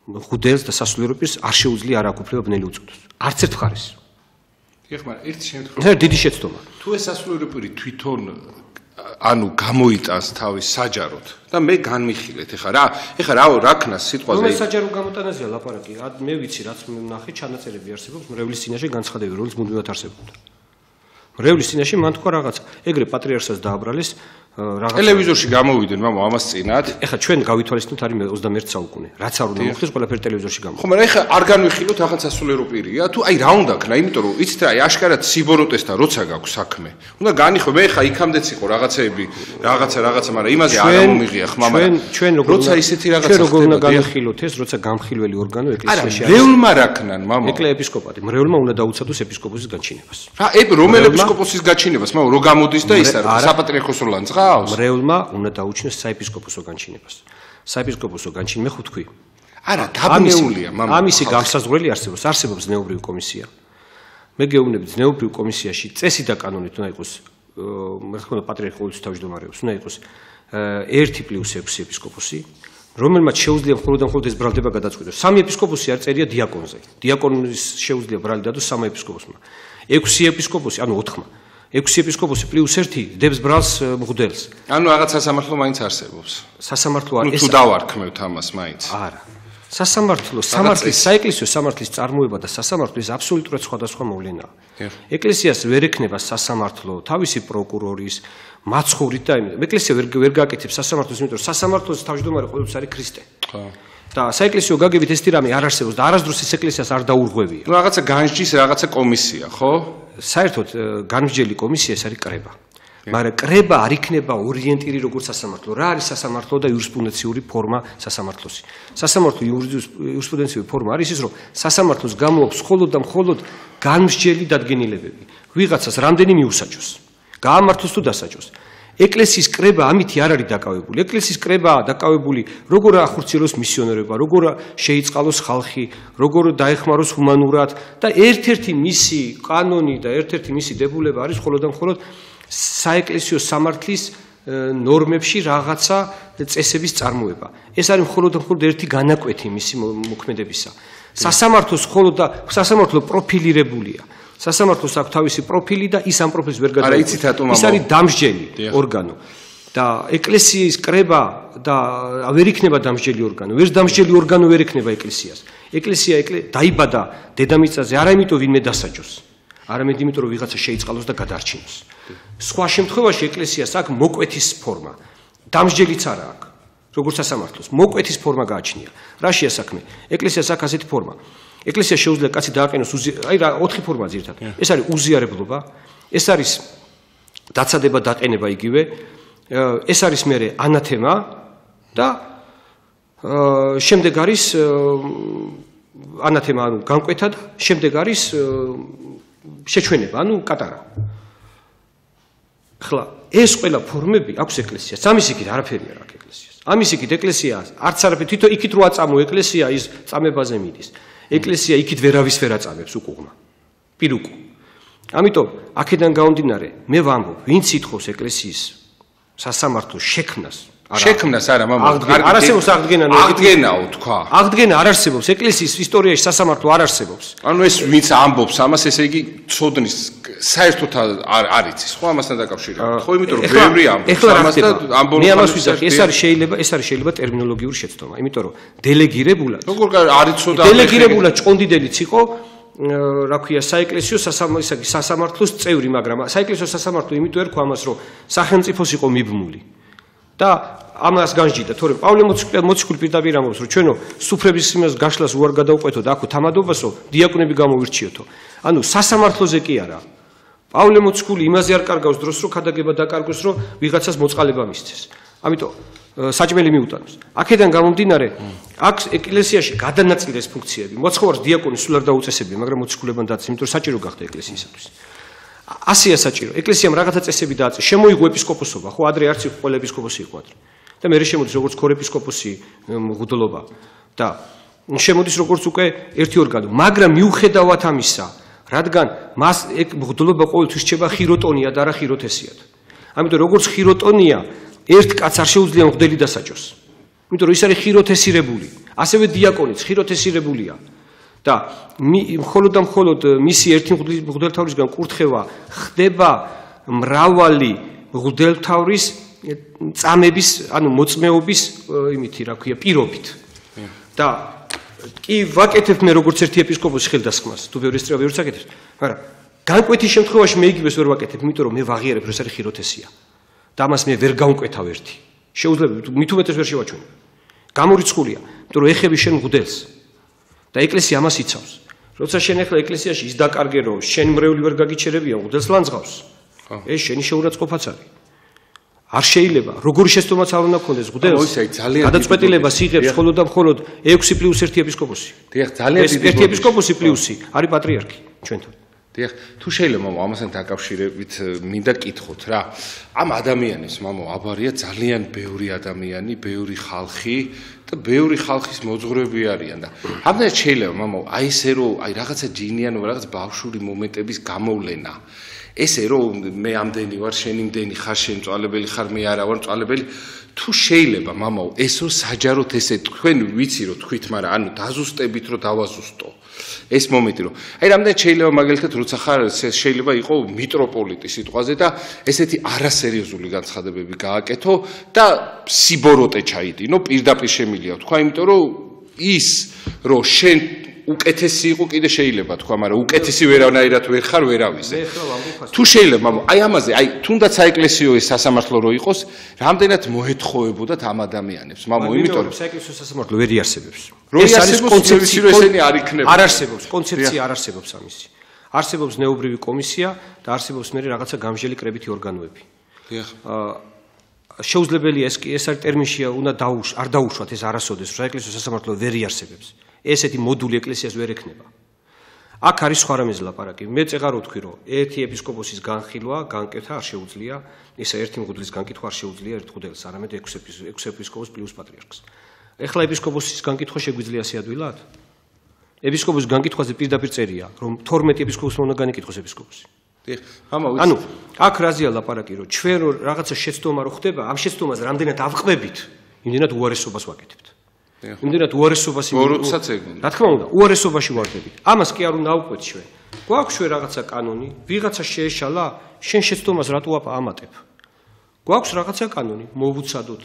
ხუდელს და სასულიერო პირს არ შეუძლია არ აქვს უფლება ბნელი უწოდოს. არც ერთ მხარეს. ეხლა ერთი შემთხვევა. დიდი შეცდომა. თუ ეს სასულიერო პირი თვითონ ანუ გამოიტანს თავის საჯაროდ და მე განმიხილეთ ეხლა რა ქნას სიტყვაზე რომ ეს საჯარო გამოტანაზეა ლაპარაკი. მე ვიცი რაც ნახე ჩანაწერები არსებობს მრევლის წინაშე განცხადები რომელიც მუდმივად არსებობდა. მრევლის წინაშე მან თქვა რაღაცა. ეგრე პატრიარქსაც დააბრალეს რაღაცა. ტელევიზორში გამოვიდნენ მამო ამას წინათ. ეხლა ჩვენ გავითვალისწინოთ არის 21 საუკუნე. რაც არ უნდა მოხდეს ყველაფერი ტელევიზორში გამოვიდა. ხო, მაგრამ ეხლა არ განვიხილოთ ახლა სასულიერო პირია. თუ აი რა უნდა ქნა, იმიტომ რომ იცით რა, აი აშკარად სიბოროტესთან როცა გაქვს საქმე. უნდა განიხო, მე ეხლა იქამდეც იყო რაღაცეები, რაღაცა, მაგრამ იმაზე არ მომიღია ხმა, მაგრამ ჩვენ როცა ისეთი რაღაცა ხდება, როგორ უნდა განვიხილოთ ეს, როცა გამხილველი ორგანო ეკლესიაში არის. მრევლმა რა ქნან, მამო? ეკლე ეპისკოპატი. მრევლმა უნდა დაუცადოს ეპისკოპოსის განჩინებას. რა, რომელ ეპისკოპოსის განჩინებას, მამო, რო გამოდის და ის არის საპატრიარქოს როლან ძღავს? მრევლმა უნდა დაუჩინოს საეპისკოპოსო განჩინებას. საეპისკოპოსო განჩინება ხო თქვი? არა, დაბნეულია, მამო. ამისი განსაზღვრელი არსებობს ზნეობრივი კომისია. მე გეუბნები ზნეობრივ კომისიაში წესი და კანონით უნდა იყოს, რა თქმა უნდა, პატრიარქი ყოველთვის თავმჯდომარეობს, უნდა იყოს 1+6 ეპისკოპოსი, რომელმაც შეუძლია მხოლოდ ეს ბრალდება გადაწყვიტოს. 3 ეპისკოპოსი არ წერია დიაკონზე. დიაკონის შეუძლია ბრალი დადოს 3 ეპისკოპოსმა. 6 ეპისკოპოსი, ანუ 4-მა. 6 ეპისკოპოსი +1 დებს ბრალს მღვდელს. ანუ რაღაც სასამართლო მაინც არსებობს. სასამართლო არის. ნუ თუ დავარქმევთ ამას მაინც. არა. სასამართლო, საეკლესიო სამართლის წარმოება და სასამართლო ის აბსოლუტურად სხვადასხვა მოვლენაა. ეკლესიას ვერ ექნება სასამართლო, თავისი პროკურორის, მაცხოვრით და ეკლესია ვერ გააკეთებს სასამართლოს, იმიტომ რომ სასამართლოს თავმჯდომარე ყოველთვის არის ქრისტე. ხო. და საეკლესიო გაგებით ეს ტირამი არ არსებობს და არასდროს ეს ეკლესიას არ დაურღვევია. ნუ რაღაცა განსჯის რაღაცა კომისია, ხო? საერთოდ განსჯელი კომისია ეს არის კრება. მაგრამ კრება არ იქნება ორიენტირი როგორც სასამართლო. რა არის სასამართლო და იურისპრუდენციული ფორმა სასამართლოსი? სასამართლო იურისპრუდენციული ფორმა არის ის, რომ სასამართლოს გამოაქვს მხოლოდ და მხოლოდ განსჯელი დადგენილებები. ვიღაცას რამდენი მიუსაჯოს. გაამართლოს თუ დასაჯოს. ეკლესიის კრება ამითი არ არის დაკავებული. ეკლესიის კრებაა დაკავებული როგორ ახორციელოს მისიონერობა, როგორ შეიწყალოს ხალხი, როგორ დაეხმაროს ჰუმანურად და ერთ-ერთი მისი კანონი და ერთ-ერთი მისი დებულება არის მხოლოდ და მხოლოდ საეკლესიო სამართლის ნორმებში რაღაცა წესების წარმოება. ეს არის მხოლოდ და მხოლოდ ერთი განაკვეთი მისი მოქმედებისა. სასამართლო პროფილირებულია. სასამართლოს აქვს თავისი პროფილი და ის ამ პროფილს ვერ გადააჭერს. ის არის დამსჯელი ორგანო. და ეკლესიის კრება და ვერ იქნება დამსჯელი ორგანო, ვერ დამსჯელი ორგანო ვერ ექნება ეკლესიას. ეკლესია დაიბადა დედამიწაზე არა იმიტომ ვინმე დასაჯოს, არამედ იმიტომ რომ ვიღაცა შეიწყალოს და გადაარჩინოს. სხვა შემთხვევაში ეკლესიას აქვს მოკვეთის ფორმა. დამსჯელიც არა აქვს. როგორც სასამართლოს, მოკვეთის ფორმა გააჩნია. რაშია საქმე? ეკლესიას აქვს ასეთი ფორმა. ეკლესია შეუძლია კაცი დააყენოს აი რა 4 ფორმა ძირითადად. ეს არის უზიარებლობა, ეს არის დაცადება დაყენება იგივე, ეს არის მერე ანათემა და შემდეგ არის ანათემა, ანუ განკვეთა და შემდეგ არის შეჩვენება, ანუ კატარა. ხლა ეს ყველა ფორმები აქვს ეკლესიას. ამის იქით არაფერი არ აქვს ეკლესიას. ამის იქით ეკლესია არც არაფერი თვითონ იქით რო აწამო ეკლესია ის წამებაზე მიდის. ეკლესია იქით ვერავის ვერ აწამებს უკუღმა. პირუკუ. ამიტომ აქედან გამომდინარე მე ვამბობ, ვინც ითხოვს ეკლესიის სასამართლოს შექმნას შექმნას არა მამა არ არსებობს აღდგენაო თქვა აღდგენა არ არსებობს ეკლესიის ისტორიაში სასამართლო არ არსებობს ანუ ეს ვინც ამბობს ამას ესე იგი ცოდნის საერთოდ არ იცის ხო ამასთან დაკავშირებით ხო იმიტომ რომ ბევრი ამბობს ამას და ამბობს მე ამას ვიზახი ეს არის შეიძლება ტერმინოლოგიური შეცდომა იმიტომ რომ დელეგირებულად როგორ არ იცოდა დელეგირებულად ჭონდიდელიც იყო რა ქვია საეკლესიო სასამართლოს წევრი მაგრამ საეკლესიო სასამართლო იმიტომ ერქვა ამას რომ სახელმწიფოს იყო მიბმული და ამას განჯიდა თორემ პავლე მოციქული პირდაპირ ამბობს რომ ჩვენო სუფრების იმას გაშლას უარ გადაუყვეთო და აქო თამადობასო დიაკვნები გამოვირჩიოთო ანუ სასამართლოზე კი არა პავლე მოციქული იმაზე არ კარგავს დროს რომ ქადაგება დაკარგოს რომ ვიღაცას მოწყალება მისცეს ამიტომ საჭმელი მიუტანოს აქედან გამომდინარე აქ ეკლესიაში გადანაწილეს ფუნქციები მოცხოვარს დიაკონი სულ არ დაუწესებია მაგრამ მოციქულებთან დაწეს იმიტომ რომ საჭირო გახდა ეკლესიისათვის ასია საჭირო ეკლესიამ რაღაცა წესები დააწეს შემოიღო ეპისკოპოსობა ხო ადრე არც იყო ყველა ეპისკოპოსი იყო ადრე და მე შემოდის როგორც ქორეპისკოპოსი მღვდლობა და შემოდის როგორც უკვე ერთი ორგანო მაგრამ მიუხედავად ამისა რადგან მას ეგ მღვდლობა ყოველთვის რჩება ხიროტონია და არა ხიროთესიად ამიტომ როგორც ხიროტონია ერთ კაცს არ შეუძლია მღვდელი დასაჯოს იმიტომ რომ ის არის ხიროთესირებული ასევე დიაკონიც ხიროთესირებულია და მხოლოდ და მხოლოდ მისი ერთი მღვდელთავრისგან კურთხევა ხდება მრავალი მღვდელთავრის წამების ანუ მოწმეობის იმითი რა ქვია პირობით და კი ვაკეთებ მე როგორც ერთი ეპისკოპოსი ხელდასხმას თუ ბევრი ესწრება ბევრს აკეთებს მაგრამ განკვეთის შემთხვევაში მე იგივეს ვერ ვაკეთებ იმიტომ რომ მე ვაღიარებ რომ ეს არის ხიროთესია და ამას მე ვერ გავუკეთავ ერთი შეუძლია მით უმეტეს ვერ შევაჩვენებ გამორიცხულია იმიტომ რომ ეხები შენ მღვდელს და ეკლესია ამას იცავს როცა შენ ახლა ეკლესიაში ის დაკარგე რომ შენ მრევლი ვერ გაგიჩერებია მღვდელს ლანძღავს ეს შენი შეურაცხყოფაც არის არ შეიძლება როგორი შეცდომაც არ უნდა გქონდეს მღვდელს გადაწყვეტილებას იღებს მხოლოდ და მხოლოდ 6+1 ეპისკოპოსი დიახ ძალიან დიდი ერთი ეპისკოპოსი პლუსი არის პატრიარქი ჩვენთან დიახ თუ შეიძლება მამა ამასთან დაკავშირებით მინდა კითხოთ რა ამ ადამიანებს მამა აბარია ძალიან ბევრი ადამიანი ბევრი ხალხი და ბევრი ხალხის მოძღვრები არიან და ამდენად შეიძლება მამა აი ესე რომ აი რაღაცა ჯინიანო რაღაც ბავშვური მომენტების გამოვლენა ესე რომ მე ამდენი ვარ შენი მდენი ხარ შენ მწვალებელი ხარ მე არა ვარ მწვალებელი თუ შეიძლება მამაო ესო საჯაროდ ესე თქვენ ვიცი რომ თქვით მაგრამ ანუ დაზუსტებით რომ დავაზუსტო ეს მომენტი რომ აი რამდენი შეიძლება მაგალითად როცა ხარ შეიძლება იყო მიტროპოლიტი სიტყვაზე და ესეთი არასერიოზული განცხადებები გააკეთო და სიბოროტე ჩაიდინო პირდაპირ შემილია თქვა იმიტომ რომ ის რომ შენ უკეთესი იყო კიდე შეიძლება თქვა მაგრამ უკეთესი ვერანაირად ვერ ხარ ვერავიზე თუ შეიძლება მამო აი ამაზე აი თუნდაც საეკლესიო ეს სასამართლო რო იყოს რამდენად მოეთხოვებოდათ ამ ადამიანებს მამო იმიტომ რომ საეკლესიო სასამართლო ვერ იარსებებს ეს არის კონცეფცია რომ ესენი არ იქნება არ არსებობს კონცეფცია არ არსებობს ამისი არსებობს ნეობრივი კომისია და არსებობს მე რაღაცა გამჟელი კრებითი ორგანოები დიახ შეუძლებელია ეს არის ტერმინში უნდა არ დაუშვათ ეს არასოდეს საეკლესიო სასამართლო ვერ იარსებებს ესეთი მოდული ეკლესიას ვერ ექნება. აქ არის სხვა რამეზე ლაპარაკი. მე წეღარო ვთქვი, რომ ერთი ეპისკოპოსის განხილვა, განკეთა არ შეუძლია, ისა ერთი მღვდლის განკითხვა არ შეუძლია ერთ მღვდელს, არამედ 6 ეპისკოპოს პლუს პატრიარქს. ეხლა ეპისკოპოსის განკითხვა შეგვიძლია ასე ადვილად? ეპისკოპოსის განკითხვაზე პირდაპირ წერია, რომ 12 ეპისკოპოსმა უნდა განეკითხოს ეპისკოპოსი. ანუ აქ რაზეა ლაპარაკი, რომ ჩვენ რაღაცა შეცდომა რო ხდება, ამ შეცდომაზე რამდენად ავყმებით, იმდენად უარესობას ვაკეთებთ. იმდენად უარესობას როდესაც ეგ რა თქმა უნდა უარესობაში ვარდებით ამას კი არ უნდა ავყვეთ ჩვენ გვაქვს რაღაცა კანონი ვიღაცა შეეშალა შენ შეცდომას რატო ამატებ გვაქვს რაღაცა კანონი, მოვუცადოთ.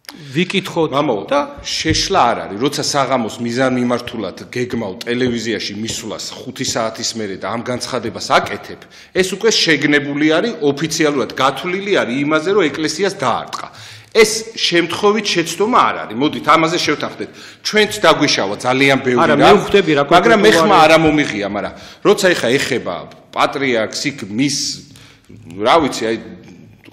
ვიკითხოთ და შეშლა არ არის, როცა საღამოს მიზანმიმართულად გეგმავ ტელევიზიაში მისვლას 5 საათის მერე და ამ განცხადებას აკეთებ, ეს უკვე შეგნებული არის, ოფიციალურად გათვლილი არის იმაზე, რომ ეკლესიას დაარტყა. ეს შემთხვევით შეცდომა არ არის. მოდით ამაზე შევთანხმდეთ. ჩვენც დაგვიშავა ძალიან ბევრი რამ, მაგრამ მე ხმა არ მომიღია, მაგრამ როცა ეხება პატრიარქს იქ მის რა ვიცი, აი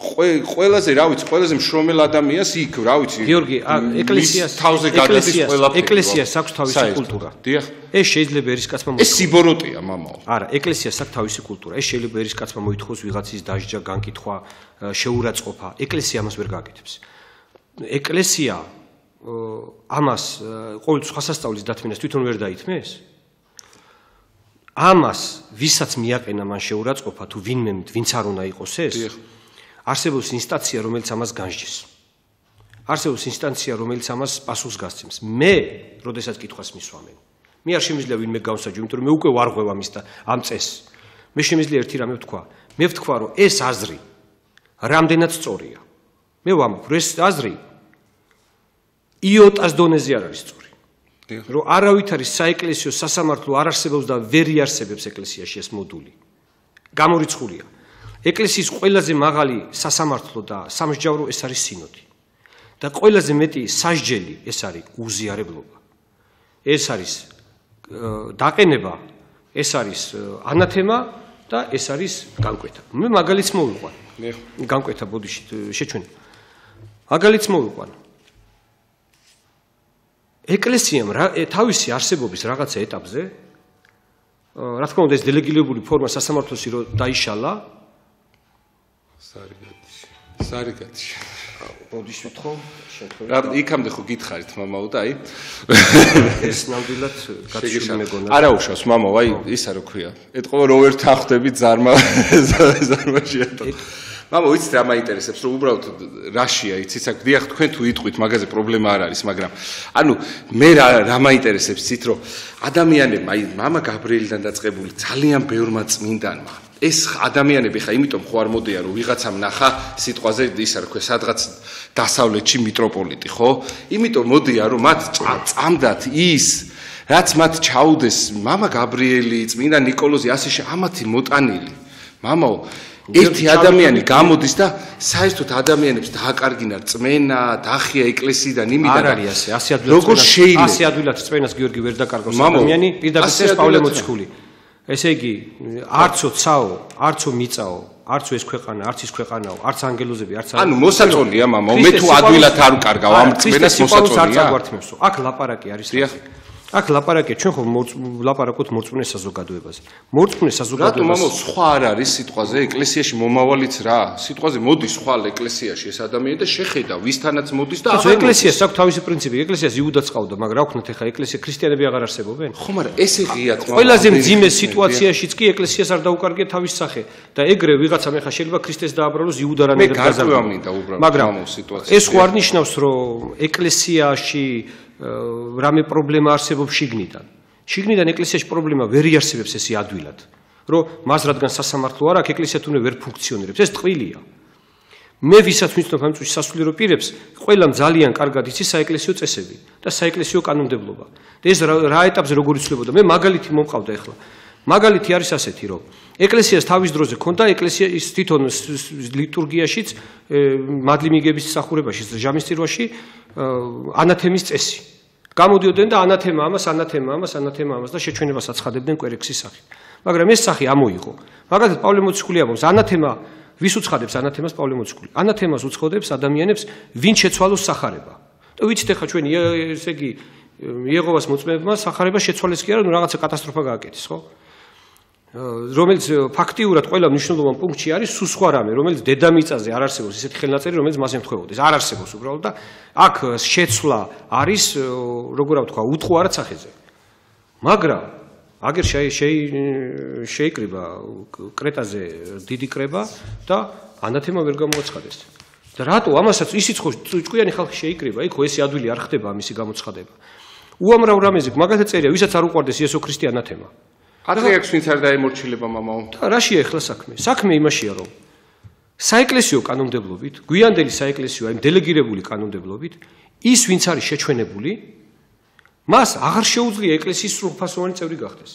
ყველაზე მშრომელ ადამიანს იქ, რა ვიცი. გიორგი, ეკლესიას თავზე გადადის ყველაფერი. ეკლესიას აქვს თავისი კულტურა. დიახ. ეს შეიძლება ერისკაცმა ეს სიბოროტეა, მამაო. არა, ეკლესიას აქვს თავისი კულტურა. ეს შეიძლება ერისკაცმა მოითხოვოს ვიღაცის დასჯა, განკითხვა, შეურაცხყოფა. ეკლესია ამას ვერ გააკეთებს. ეკლესია ამას ყოველ სხვასასწაულის დათმენას თვითონ ვერ დაითმეს? ამას ვისაც მიაყენა მან შეურაცხყოფა თუ ვინმე ვინც არ უნდა იყოს ეს? არსებობს ინსტანცია, რომელიც ამას განსჯის. არსებობს ინსტანცია, რომელიც ამას პასუხს გასცემს. მე, როდესაც კითხვას მისვამენ, მე არ შემიძლია ვინმე გავსაჯო, იმიტომ რომ მე უკვე ვარ ღვევ ამის და ამ წესს. მე შემიძლია ერთი რამე ვთქვა. მე ვთქვა, რომ ეს აზრი რამდენად სწორია. მე ვამბობ, რომ ეს აზრი იოტას დონეზე არ არის სწორი. რომ არავით არის საეკლესიო სასამართლო არ არსებობს და ვერ იარსებებს ეკლესიაში ეს მოდული. გამორიცხულია. ეკლესიის ყველაზე მაღალი სასამართლო და სამსჯავრო ეს არის სინოდი. და ყველაზე მეტი სასჯელი ეს არის უზიარებლობა. ეს არის დაყენება, ეს არის ანათემა და ეს არის განკვეთა. მე მაგალითს მოვიყვან. განკვეთა ბოდიში შეჩვენა. მაგალითს მოვიყვან. ეკლესიამ თავისი არსებობის რაღაცა ეტაპზე, რა თქმა უნდა ეს დელეგირებული ფორმა სასამართლოში რო დაიშალა, სარიგათში. ბოდიში ვთხოვ, რა იქამდე ხო გითხარით მამაო და აი ეს ნამდვილად გაწიშვი მეგონა. არა უშავს მამაო, აი ისა რო ქვია. ეთყობა რო ვერ თანხდები ზარმაში ეტო. მამაო, იცით რა მაინტერესებს, რომ უბრალოდ რაშია, იცით, აქ დიახ თქვენ თუ იტყვით, მაგაზე პრობლემა არ არის, მაგრამ ანუ მე რა მაინტერესებს, იცით, რომ ადამიანებმა, აი მამა გაბრიელიდან დაწყებული ძალიან ბევრმა წმინდანმა ეს ადამიანები ხა იმიტომ ხო არ მოდიან რომ ვიღაცამ ნახა სიტყვაზე ისა რა ქვია სადღაც დასავლეთში მიტროპოლიტი ხო? იმიტომ მოდიან რომ მათ წამდათ ის რაც მათ ჩაუდეს მამა გაბრიელი, წმინდა ნიკოლოზი ასე ამათი მოტანილი. მამაო ერთი ადამიანი გამოდის და საერთოდ ადამიანებს დააკარგინა რწმენა, დაახია ეკლესიიდან იმიდან. არ არის ასე ადვილად. ასე ადვილად რწმენას გიორგი ვერ დაკარგავს ადამიანი, პირდაპირ პავლე მოციქული. ესე იგი, არცო ცაო, არცო მიწაო, არცო ეს ქვეყანა, არც ის ქვეყანაო, არც ანგელოზები, არც ანუ მოსაწონია მამაო, მე თუ ადვილად არ ვკარგავ ამ რწმენას მოსაწონია. აქ ლაპარაკი არის. აქ ლაპარაკია, ჩვენ ხომ ლაპარაკობთ მორწმუნე საზოგადოებაზე. მორწმუნე საზოგადოებას. რატომ მამაო, სხვა არ არის სიტყვაზე ეკლესიაში მომავალიც რა? სიტყვაზე მოდის ხვალ ეკლესიაში ეს ადამიანი და შეხედა ვისთანაც მოდის და აღარ ეკლესიას აქვს თავისი პრინციპი. ეკლესიას იუდაც ყავდა, მაგრამ რა ვქნათ ახლა ეკლესია ქრისტიანები აღარ არსებობენ? ხო, მაგრამ ესე ღიად მამაო. ყველაზე მძიმე სიტუაციაშიც კი ეკლესიას არ დაუკარგია თავის სახე და ეგრე ვიღაცამ ახლა შეიძლება ქრისტეს დააბრალოს იუდა რანაირად გაზარდა. მაგრამ ეს ხო არ ნიშნავს, რომ ეკლესიაში რამე პრობლემა არსებობს შიგნიდან. შიგნიდან ეკლესიაში პრობლემა ვერ იარსებებს ესე ადვილად. რომ მას რადგან სასამართლო არ აქვს, ეკლესია თუნე ვერ ფუნქციონირებს. ეს ტყილია. მე ვისაც ვიცნობ ამ წუთში სასულიერო პირებს, ყველამ ძალიან კარგად იცის საეკლესიო წესები და საეკლესიო კანონმდებლობა. და ეს რა ეტაპზე როგორ იცვლებოდა? მე მაგალითი მომყავდა ახლა. მაგალითი არის ასეთი, რომ ეკლესიას თავის დროზე ქონდა ეკლესიის თვითონ ლიტურგიაშიც, მადლიმიგების სახურებაში, ჟამის წირვაში ანათემის წესი. გამოდიოდნენ და ანათემა ამას და შეჩვენებას აცხადებდნენ კვერექსის სახით. მაგრამ ეს სახე ამოიღო. მაგალითად პავლე მოციქული ამბობს, ანათემა ვის უცხადებს ანათემას პავლე მოციქული? ანათემას უცხადებს ადამიანებს, ვინ შეცვალოს სახარება. და ვიცით ახლა ჩვენ ესე იგი იეღოვას მოწმეებმა სახარება შეცვალეს კი არა, ნუ რაღაცა კატასტროფა გააკეთეს, ხო? რომელიც ფაქტიურად ყველა მნიშვნელოვან პუნქტში არის სულ სხვა რამე, რომელიც დედამიწაზე არ არსებობს ისეთი ხელნაწერი, რომელიც მას ემთხვეოდეს. არ არსებობს უბრალოდ და აქ შეცვლა არის, როგორ ვთქვა, უტყუ არა სახეზე. მაგრამ აგერ შეიკრიბა კრეტაზე დიდი კრება და ანათემა ვერ გამოაცხადეს. და რატო ამასაც ისიც ხო ჭკვიანი ხალხი შეიკრიბა, იქ ხო ესე ადვილი არ ხდება ამისი გამოცხადება. უამრავ რამეზე მაგალითად წერია, ვისაც არ უყვარდეს იესო ქრისტე ანათემა. აზე აქვს ვინც არ დაემორჩილება მამაო. და რაშია ახლა საქმე? საქმე იმაშია, რომ საეკლესიო კანონმდებლობით, გვიანდელი საეკლესიო, აი დელეგირებული კანონმდებლობით, ის ვინც არის შეჩვენებული, მას აღარ შეუძლია ეკლესიის სრულფასოვანი წევრი გახდეს.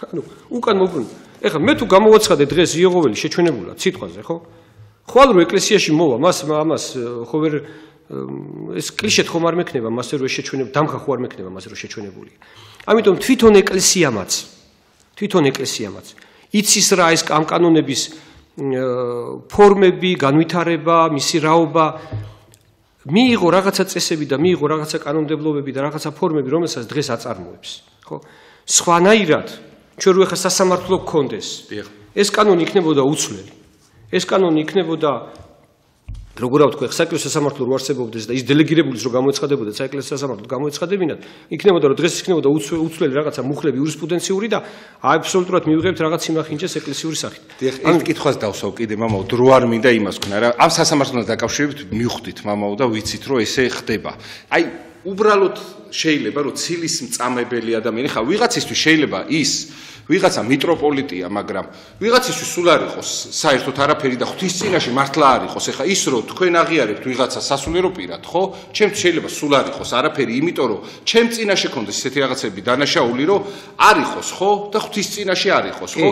ანუ უკან მოbrunდა. ეხლა მე თუ გამოვაცხადე დღეს იეღოველი შეჩვენებულად სიტყვაზე, ხო? ხვალ რო ეკლესიაში მოვა, ამას ხო ვერ ეს კლიშეთ ხომ არ მექნება, მასე რო შეჩვენებ, დამხა ხო არ მექნება, მასე რო შეჩვენებული. ამიტომ თვითონ ეკლესიამაც იცის რა ეს ამ კანონების ფორმები, განვითარება, მისი რაობა მიიღო რაღაცა წესები და მიიღო რაღაცა კანონმდებლობები და რაღაცა ფორმები, რომელსაც დღეს აწარმოებს, ხო? სხვანაირად ჩვენ რო ეხა სასამართლო გქონდეს, ეს კანონი იქნებოდა უცვლელი. ეს კანონი იქნებოდა როგორ ავთქვი, საეკლესიო სასამართლო რო არსებობდეს და ის დელეგირებულის რო გამოეცხადებოდა საეკლესიო სასამართლოდ გამოეცხადებინათ, იქნებოდა რომ დღეს იქნებოდა უცვლელი რაღაცა მუხლები იურისპრუდენციური და აბსოლუტურად მივიღებთ რაღაც სიმახინჯეს ეკლესიური სახით. ერთ კითხვას დავსვავ კიდე მამაო, დრო არ მინდა იმას ვქნა რა. ამ სასამართლოთან დაკავშირებით მივხვდით მამაო და ვიცით რომ ესე ხდება. აი უბრალოდ შეიძლება რომ ცილის მწამებელი ადამიანი ხა ვიღაცისთვის შეიძლება ის ვიღაცა მიტროპოლიტია, მაგრამ ვიღაცისთვის სულ არ იყოს საერთოდ არაფერი და ღვთის წინაშე მართლა არ იყოს. ეხა ის რომ თქვენ აღიარებთ ვიღაცა სასულიერო პირად, ხო? ჩემთვის შეიძლება სულ არ იყოს არაფერი, იმიტომ რომ ჩემ წინაშე ქონდეს ესეთი რაღაცები დანაშაული, რომ არ იყოს, ხო? და ღვთის წინაშე არ იყოს, ხო?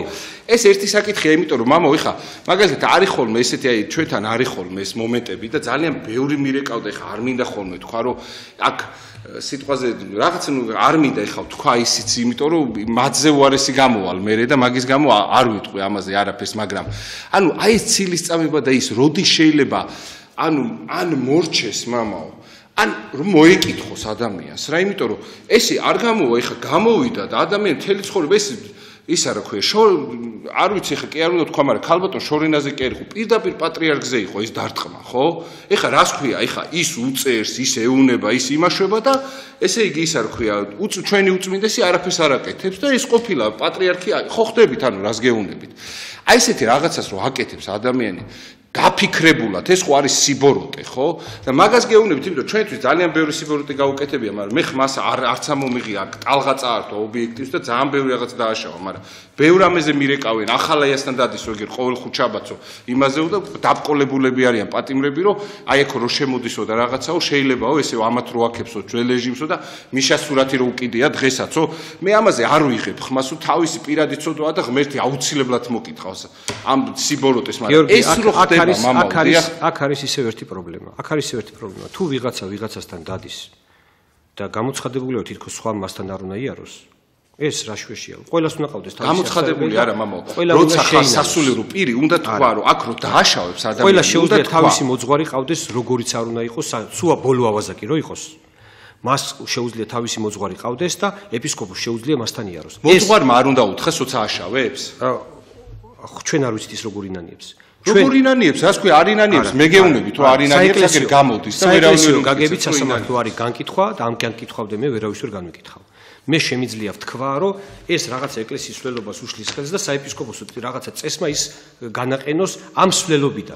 ეს ერთი საკითხია, იმიტომ რომ მამო, ეხა მაგალითად არის ხოლმე ესეთი აი ჩვენთან არის ხოლმე ეს მომენტები და ძალიან ბევრი მირეკავდა, ეხა არ მინდა ხოლმე თქვა რომ აქ სიტყვაზე რაღაც არ მინდა ეხლა თქვა ისიც, იმიტომ რომ მათზე უარესი გამოვალ მე და მაგის გამო არ ვიტყვი ამაზე არაფერს, მაგრამ ანუ აი ეს ცილის წამება და ის როდი შეიძლება ან მორჩეს მამაო, ან რომ მოეკითხოს ადამიანს რა, იმიტომ რომ ესე არ გამოვა, ეხლა გამოვიდა და ადამიანი მთელი ცხოვრება ის არა ქვია, არ ვიცი ეხლა კი არ უნდა თქვა, მაგრამ ქალბატონ შორინაზე კი არ იყო, პირდაპირ პატრიარქზე იყო ის დარტყმა, ხო? ეხლა რას ქვია, ეხლა ის უწერს, ის ეუნება, ის იმაშვება და ესე იგი ის არ ქვია, ჩვენი უწმინდესი არაფერს არ აკეთებს და ეს ყოფილა პატრიარქი, ხო ხდებით, ანუ რას გეუნებით. აი ესეთი რაღაცას რო აკეთებს ადამიანი გაფიქრებულად, ეს ხო არის სიბოროტე, ხო? და მაგას გეუბნებით, იმიტომ რომ ჩვენთვის ძალიან ბევრი სიბოროტე გაუკეთებია, მაგრამ მე ხმას არც ამომიღია, ტალღა წაართვა ობიექტივს და ძალიან ბევრი რაღაც დააშავა, მაგრამ ბევრ ამაზე მირეკავენ, ახალაიასთან დადის ზოგიერთ ყოველ ხუთშაბათსო იმაზეო და დაბკოლებულები არიან პატიმრები, რომ აი აქ რო შემოდისო და რაღაცაო, შეიძლებაო ესე ამათ რო აქებსო ძველ რეჟიმსო და მიშა სურათი რო უკიდია დღესაცო, მე ამაზე არ ვიღებ ხმას, ու თავისი პირადი ცოდვაა და ღმერთი აუცილებლად მოკითხავს ამ სიბოროტეს, მაგრამ ეს რო აქ არის ისევ ერთი პრობლემა. თუ ვიღაცასთან დადის და გამოცხადებულია თითქოს სხვა მასთან არ უნდა იაროს, ეს რა შვეშია. ყველას უნდა ყავდეს თავისი გამოცხადებული არა მამაო. როცა ხარ სასულიერო პირი, უნდა თქვა რომ აქ რო დააშავებს ადამიანს, ყველა შეუძლია თავისი მოძღვარი ყავდეს, როგორიც არ უნდა იყოს, სუა ბოლო ავაზაკი რო იყოს. მას შეუძლია თავისი მოძღვარი ყავდეს და ეპისკოპოსს შეუძლია მასთან იაროს. მოძღვარმა არ უნდა უთხრეს, როცა აშავებს? ჩვენ არ ვიცით ის როგორ ინანიებს. როგორ ინანიებს, რას ქვია, არ ინანიებს, მე გეუბნები თუ არ ინანიებს, აგერ გამოდის და ვერავინ ვერ გაგებით სასამართლო არის განკითხვა და ამ განკითხვამდე მე ვერავის ვერ განვიკითხავ. მე შემიძლია ვთქვა, რომ ეს რაღაცა ეკლესიის სვლელობას უშლის ხელს და საეპისკოპოსო რაღაცა წესმა ის განაყენოს ამ სვლელობიდან.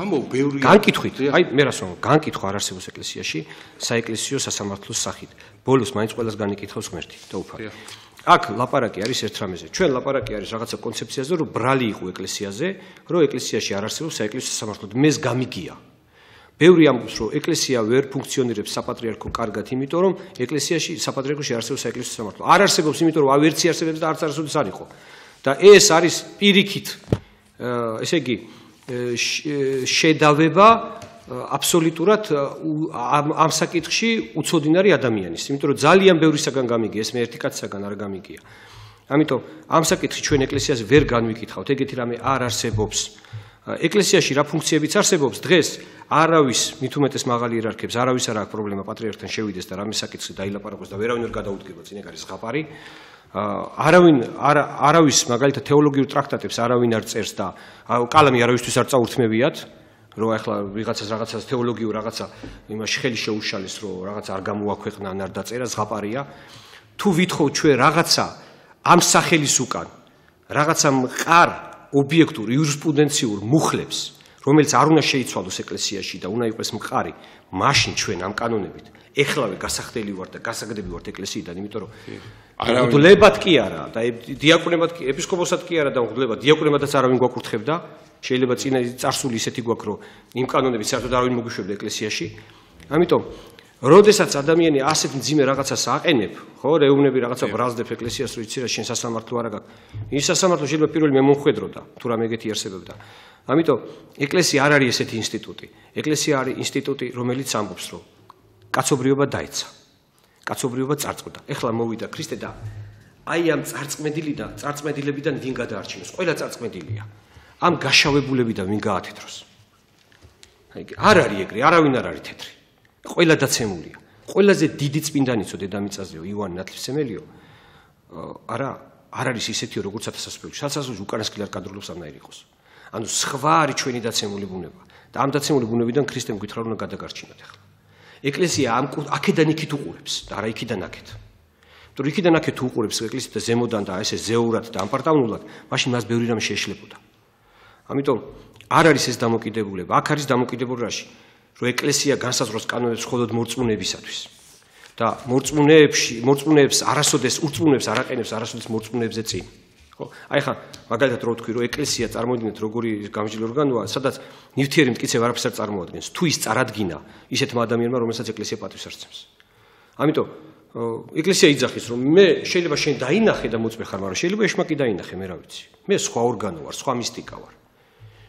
განკითხვით, აი მე რას ვამბობ, განკითხვა არ არსებობს ეკლესიაში საეკლესიო სასამართლოს სახით. ბოლოს მაინც ყველას განიკითხავს ღმერთი და უფალი. აქ ლაპარაკი არის ერთ რამეზე. ჩვენ ლაპარაკი არის რაღაცა კონცეფციაზე, რომ ბრალი იყო ეკლესიაზე, რომ ეკლესიაში არ არსებობს საეკლესიო სასამართლო. მეს გამიგია. ბევრი ამბობს, რომ ეკლესია ვერ ფუნქციონირებს საპატრიარქო კარგად, იმიტომ რომ ეკლესიაში საპატრიარქოში არსებობს საეკლესიო სასამართლო. არ არსებობს, იმიტომ რომ ვერცი არსებობს და არც არასოდეს არ იყო. და ეს არის პირიქით, ესე იგი, შედავება აბსოლუტურად ამ საკითხში უცოდინარი ადამიანის, იმიტომ რომ ძალიან ბევრისაგან გამიგია, ეს მე ერთი კაცისაგან არ გამიგია. ამიტომ ამ საკითხში ჩვენ ეკლესიაზე ვერ განვიკითხავთ, ეგეთი რამე არ არსებობს. ეკლესიაში რა ფუნქციებიც არსებობს დღეს, არავის მით უმეტეს მაღალი იერარქებს, არავის არ აქვს პრობლემა პატრიარქთან შევიდეს და რამე საკითხი დაილაპარაკოს და ვერავინ ვერ გადაუდგება წინ ეგ არის ზღაპარი. არავის მაგალითად თეოლოგიურ ტრაქტატებს არავინ არ წერს და კალამი არავისთვის არ წაურთმევიათ. რომ ახლა რაღაცას თეოლოგიურ რაღაცა იმაში ხელი შეუშალეს, რომ რაღაცა არ გამოაქვეყნა, არ დაწერა, ზღაპარია. თუ ვითხოვ ჩვენ რაღაცა ამ სახელის უკან, რაღაცა მყარ ობიექტურ იურისპრუდენციურ მუხლებს, რომელიც არ უნდა შეიცვალოს ეკლესიაში და უნდა იყოს მყარი, მაშინ ჩვენ ამ კანონებით ეხლავე გასახდელი ვართ და გასაგდები ვართ ეკლესიიდან, იმიტომ რომ მღვდლებად კი არა და დიაკვნებად კი, ეპისკოპოსად კი არა და მღვდლებად, დიაკვნებადაც არავინ გვაკურთხებდა. შეიძლება წინა წარსული ისეთი გვაქვს, რომ იმ კანონებით საერთოდ არავინ მოგიშვებდა ეკლესიაში. ამიტომ როდესაც ადამიანი ასეთ მძიმე რაღაცას აყენებ, ხო, რეუნები რაღაცა ბრალსდებ ეკლესიას, რომ იცი რა შენ სასამართლო არა გაქვს. ის სასამართლო შეიძლება პირველი მე მომხვედრო და თუ რამე ეგეთი არსებობდა. ამიტომ ეკლესია არ არის ესეთი ინსტიტუტი. ეკლესია არის ინსტიტუტი, რომელიც ამბობს, რომ კაცობრიობა დაეცა. კაცობრიობა წარწმდა. ეხლა მოვიდა ქრისტე და აი ამ წარწმედილებიდან ვინ გადაარჩინოს? ყველა წარწმედილია. ამ გაშავებულებიდან ვინ გაათეთროს? აი არ არის ეგრე, არავინ არ არის თეთრი. ყველა დაცემულია. ყველაზე დიდი წმინდანიცო დედამიწაზეო იოანე ნათლისმცემელიო. არა არის ისეთიო როგორც 1000 წელს უკანასკნელ კადრულობს ამნაირი იყოს. ანუ სხვა არის ჩვენი დაცემული ბუნება. და ამ დაცემული ბუნებიდან ქრისტემ გითხრა რომ გადაგარჩინოთ ახლა. ეკლესია აქედან იქით უყურებს და არა იქიდან აქეთ. თუ იქიდან აქეთ უყურებს ეკლესია და ზემოდან და ესე ზეურად და ამპარტავნულად, მაშინ მას ბევრი რამ შეეშლებოდა. ამიტომ არ არის ეს დამოკიდებულება. აქ არის დამოკიდებულება რაში? რომ ეკლესია განსაზღვროს კანონებს მხოლოდ მორწმუნეებისათვის. და მორწმუნეებს არასოდეს ურწმუნეებს არ აყენებს არასოდეს მორწმუნეებზე წინ. ხო? აი ხა მაგალითად რო ვთქვი, რომ ეკლესია წარმოვიდგინეთ როგორი გამსჯელი ორგანოა, სადაც ნივთიერი მტკიცე ვარაფერს არ წარმოადგენს. თუ ის წარადგინა ისეთმა ადამიანმა, რომელსაც ეკლესია პატივს არცემს. ამიტომ ეკლესია იძახის, რომ მე შეიძლება შენ დაინახე და მოწმე ხარ, მაგრამ შეიძლება ეშმაკი დაინახე, მე რა ვიცი. მე სხვა ორგანო ვარ, სხვა მისტიკა ვარ.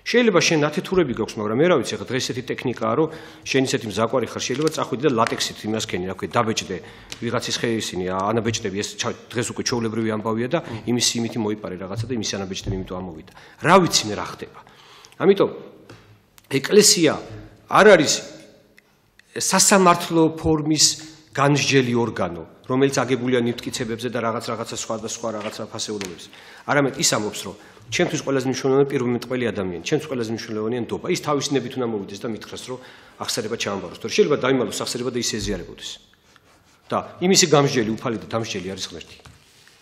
შეიძლება შენ ათეთურები გაქვს, მაგრამ მე რა ვიცი, ხა დღეს ესეთი ტექნიკაა, რომ შენ ისეთი მზაკვარი ხარ, შეიძლება წახვიდე და ლატექსით იმას ქენი, რა ქვია, დაბეჭდე ვიღაცის ხე ისინი, ანაბეჭდები, ეს დღეს უკვე ჩვეულებრივი ამბავია და იმის იმითი მოიპარე რაღაცა და იმის ანაბეჭდები იმიტომ ამოვიდა. რა ვიცი მე რა ხდება. ამიტომ ეკლესია არ არის სასამართლო ფორმის განსჯელი ორგანო, რომელიც აგებულია ნივთკიცებებზე და რაღაცა სხვა რაღაცა ფასეულობებს. არამედ ის ამბობს, რომ ჩემთვის ყველაზე მნიშვნელოვანი პირველმეტყველი ადამიანი, ჩემთვის ყველაზე მნიშვნელოვანია ნდობა. ის თავის ნებით უნდა მოვიდეს და მითხრას, რომ აღსარება ჩაამბაროს. თორე შეიძლება დაიმალოს აღსარება და ის ეზიარებოდეს. და იმისი გამსჯელი, უფალი და დამსჯელი არის ღმერთი.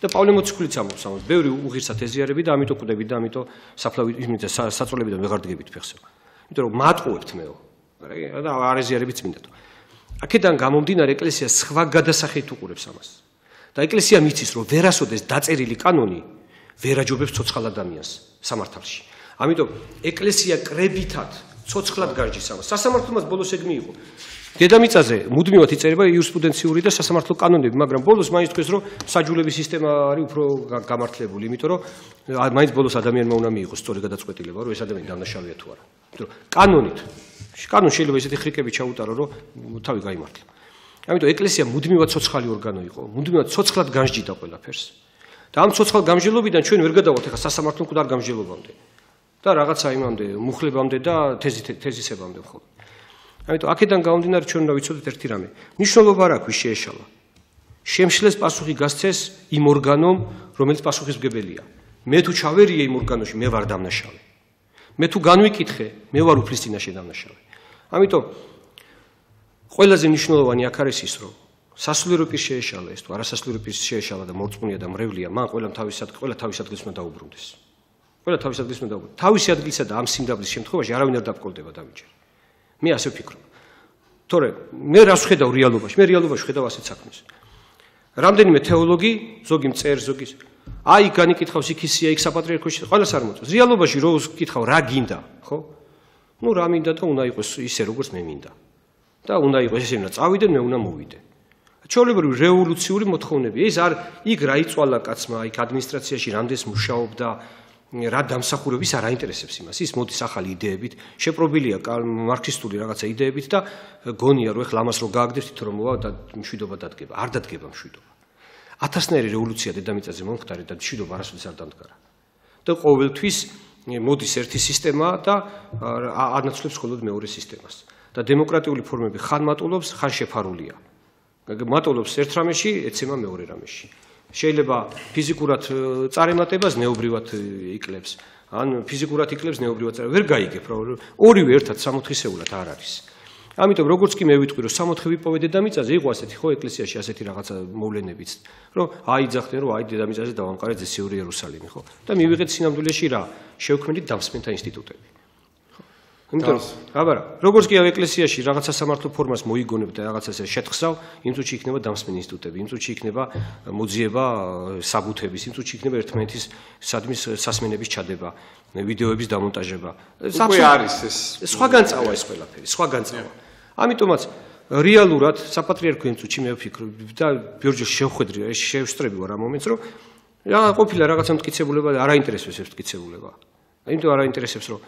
და პავლე მოციქულიც ამბობს, ბევრი უღირსად ეზიარები და ამიტომ კვდებით და ამიტომ საფლავით იმით საწოლებიდან ვეღარ დგებით ფეხსო. იმიტომ რომ მატყუებთ მეო. და არ ეზიარებით წმინდათო. აქედან გამომდინარე ეკლესია სხვა გადასახით უყურებს ამას. და ეკლესია მიცის, რომ ვერასოდეს დაწერილი კანონი ვერ აჯობებს ცოცხალ ადამიანს სამართალში. ამიტომ ეკლესია კრებითად ცოცხლად გარჯის ამას. სასამართლომაც ბოლოს ეგ მიიღო. დედამიწაზე მუდმივად იწერება იურისპრუდენციული და სასამართლო კანონები, მაგრამ ბოლოს მაინც თქვეს, რომ საჯულების სისტემა არის უფრო გამართლებული, იმიტომ რომ მაინც ბოლოს ადამიანმა უნდა მიიღოს სწორი გადაწყვეტილება, რომ ეს ადამიანი დამნაშავეა თუ არა. იმიტომ რომ კანონი შეიძლება ისეთი ხრიკები ჩაუტარო, რომ თავი გაიმართლა. ამიტომ ეკლესია მუდმივად ცოცხალი ორგანო იყო, მუდმივად ცოცხლად განსჯიდა ყველაფერს. და ამ ცოცხალ გამსჯელობიდან ჩვენ ვერ გადავართ ახლა სასამართლო მკვდარ გამსჯელობამდე და რაღაცა იმამდე მუხლებამდე და თეზისებამდე მხოლოდ. ამიტომ აქედან გამომდინარე ჩვენ უნდა ვიცოდეთ ერთი რამე. მნიშვნელობა არ აქვს შეეშალა. შემშლეს პასუხი გასცეს იმ ორგანომ, რომელიც პასუხისმგებელია. მე თუ ჩავერიე იმ ორგანოში, მე ვარ დამნაშავე. მე თუ განვიკითხე, მე ვარ უფლის წინაშე დამნაშავე. ამიტომ ყველაზე მნიშვნელოვანი აქ არის ის, რომ სასულიერო პირს შეეშალა ეს თუ არასასულიერო პირს შეეშალა და მორწმუნეა და მრევლია, მან ყველა თავის ადგილს უნდა დაუბრუნდეს. ყველა თავის ადგილს უნდა დაუბრუნდეს. თავისი ადგილსა და ამ სიმდაბლის შემთხვევაში არავინ არ დაბკოლდება დავიჯერ. მე ასე ვფიქრობ. თორე მე რას ხედავ რეალობაში? მე რეალობაში ხედავ ასეთ საქმეს. რამდენიმე თეოლოგი, ზოგი მწერ, ზოგი აი განიკითხავს იქისია, იქ საპატრიარქოში, ყველას არ მოწონს. რეალობაში რო ვკითხავ რა გინდა, ხო? ნუ რა მინდა და უნდა იყოს ისე როგორც მე მინდა. და უნდა იყოს ესე უნდა წავიდე, მე უნდა მოვიდე. ჩვეულებრივი რევოლუციური მოთხოვნები. ეს არ იქ რა იწვალა კაცმა, იქ ადმინისტრაციაში რამდენს მუშაობდა, რა დამსახურების არ აინტერესებს იმას. ის მოდის ახალი იდეებით, შეპრობილია მარქსისტული რაღაცა იდეებით და გონია რომ ეხლა ამას რო გააგდებს თვითონ რომ მოვა და მშვიდობა დადგება. არ დადგება მშვიდობა. 1000-ნაირი რევოლუცია დედამიწაზე მომხდარა და მშვიდობა არასოდეს არ დამდგარა. და ყოველთვის მოდის ერთი სისტემა და ანაცვლებს მხოლოდ მეორე სისტემას. და დემოკრატიული ფორმები ხან მატულობს, ხან შეფარულია. მატულობს ერთ რამეში, ეცემა მეორე რამეში. შეიძლება ფიზიკურად წარემატებას ნეობრივად იკლებს, ან ფიზიკურად იკლებს ნეობრივად წარემატებას. ვერ გაიგებ რა, ორივე ერთად 60-ისეულად არ არის. ამიტომ როგორც კი მე ვიტყვი, რომ 60 ვიპოვე დედამიწაზე, იყო ასეთი ხო ეკლესიაში ასეთი რაღაცა მოვლენებიც, რომ აიძახდნენ, რომ აი დედამიწაზე დავამყარეთ ზესიური იერუსალიმი, ხო? და მივიღეთ სინამდვილეში რა, შევქმნით დამსმენთა ინსტიტუტები. იმიტომ აბარა როგორც კი ეკლესიაში რაღაც სასამართლო ფორმას მოიგონებ და რაღაცას შეთხსავ, იმ წუთში იქნება დამსმენი ინსტიტუტები, იმ წუთში იქნება მოძიება საბუთების, იმ წუთში იქნება ერთმანეთის სადმის სასმენების ჩადება, ვიდეოების დამონტაჟება. უკვე არის ეს. სხვაგან წავა ეს ყველაფერი, სხვაგან წავა. ამიტომაც რეალურად საპატრიარქო იმ წუთში მე ვფიქრობ და ბიორჯერ შევხვედრი, შევსწრები ვარ ამ მომენტს, რომ ყოფილა რაღაცა მტკიცებულება და არ აინტერესებს ეს მტკიცებულება. იმიტომ არ აინტერესებს, რომ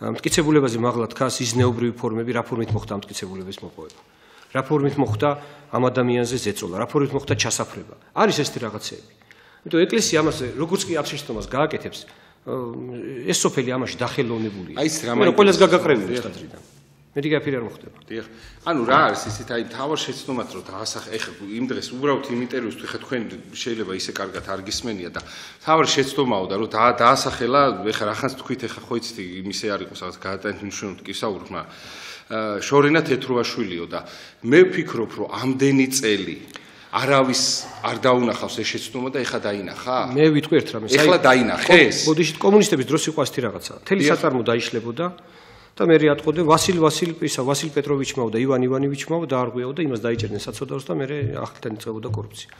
მტკიცებულებაზე მაღლა დგას იზნეობრივი ფორმები, რა ფორმით მოხდა მტკიცებულების მოპოვება. რა ფორმით მოხდა ამ ადამიანზე ზეწოლა, რა ფორმით მოხდა ჩასაფრება. არის ესეთი რაღაცეები. იმიტომ ეკლესია ამას როგორც კი აფშეშტომას გააკეთებს, ეს სოფელი ამაში დახელოვნებულია. აი ეს რა მაგრამ ყველას გაგაყრევია ეს კადრიდან. მეტი გაფერი არ მოხდება. დიახ. ანუ რა არის ისეთ აი თავარ შეცდომად რომ დაასახე ეხლა იმ დღეს უბრალოდ იმ ინტერვიუსთვის ხა თქვენ შეიძლება ისე კარგად არ გისმენია და თავარ შეცდომაო და რომ დაასახელა ეხლა რახანს თქვით ეხლა ხო იცით იმისე არ იყოს რაღაც გადატანიშნულობთ კი საუბრობ მაგრამ შორენა თეთრუაშვილიო და მე ვფიქრობ რომ ამდენი წელი არავის არ დაუნახავს ეს შეცდომა და ეხლა დაინახა? მე ვიტყვი ერთ რამეს. ეხლა დაინახეს? ბოდიში კომუნისტების დროს იყო ასეთი რაღაცა. თელი საწარმო დაიშლებოდა და მე ატყოდე ვასილ პეტროვიჩმაო და ივან ივანოვიჩმაო დაარღვიაო და იმას დაიჭერდნენ საცოდავს და მე ახლიდან იწყებოდა კორუფცია.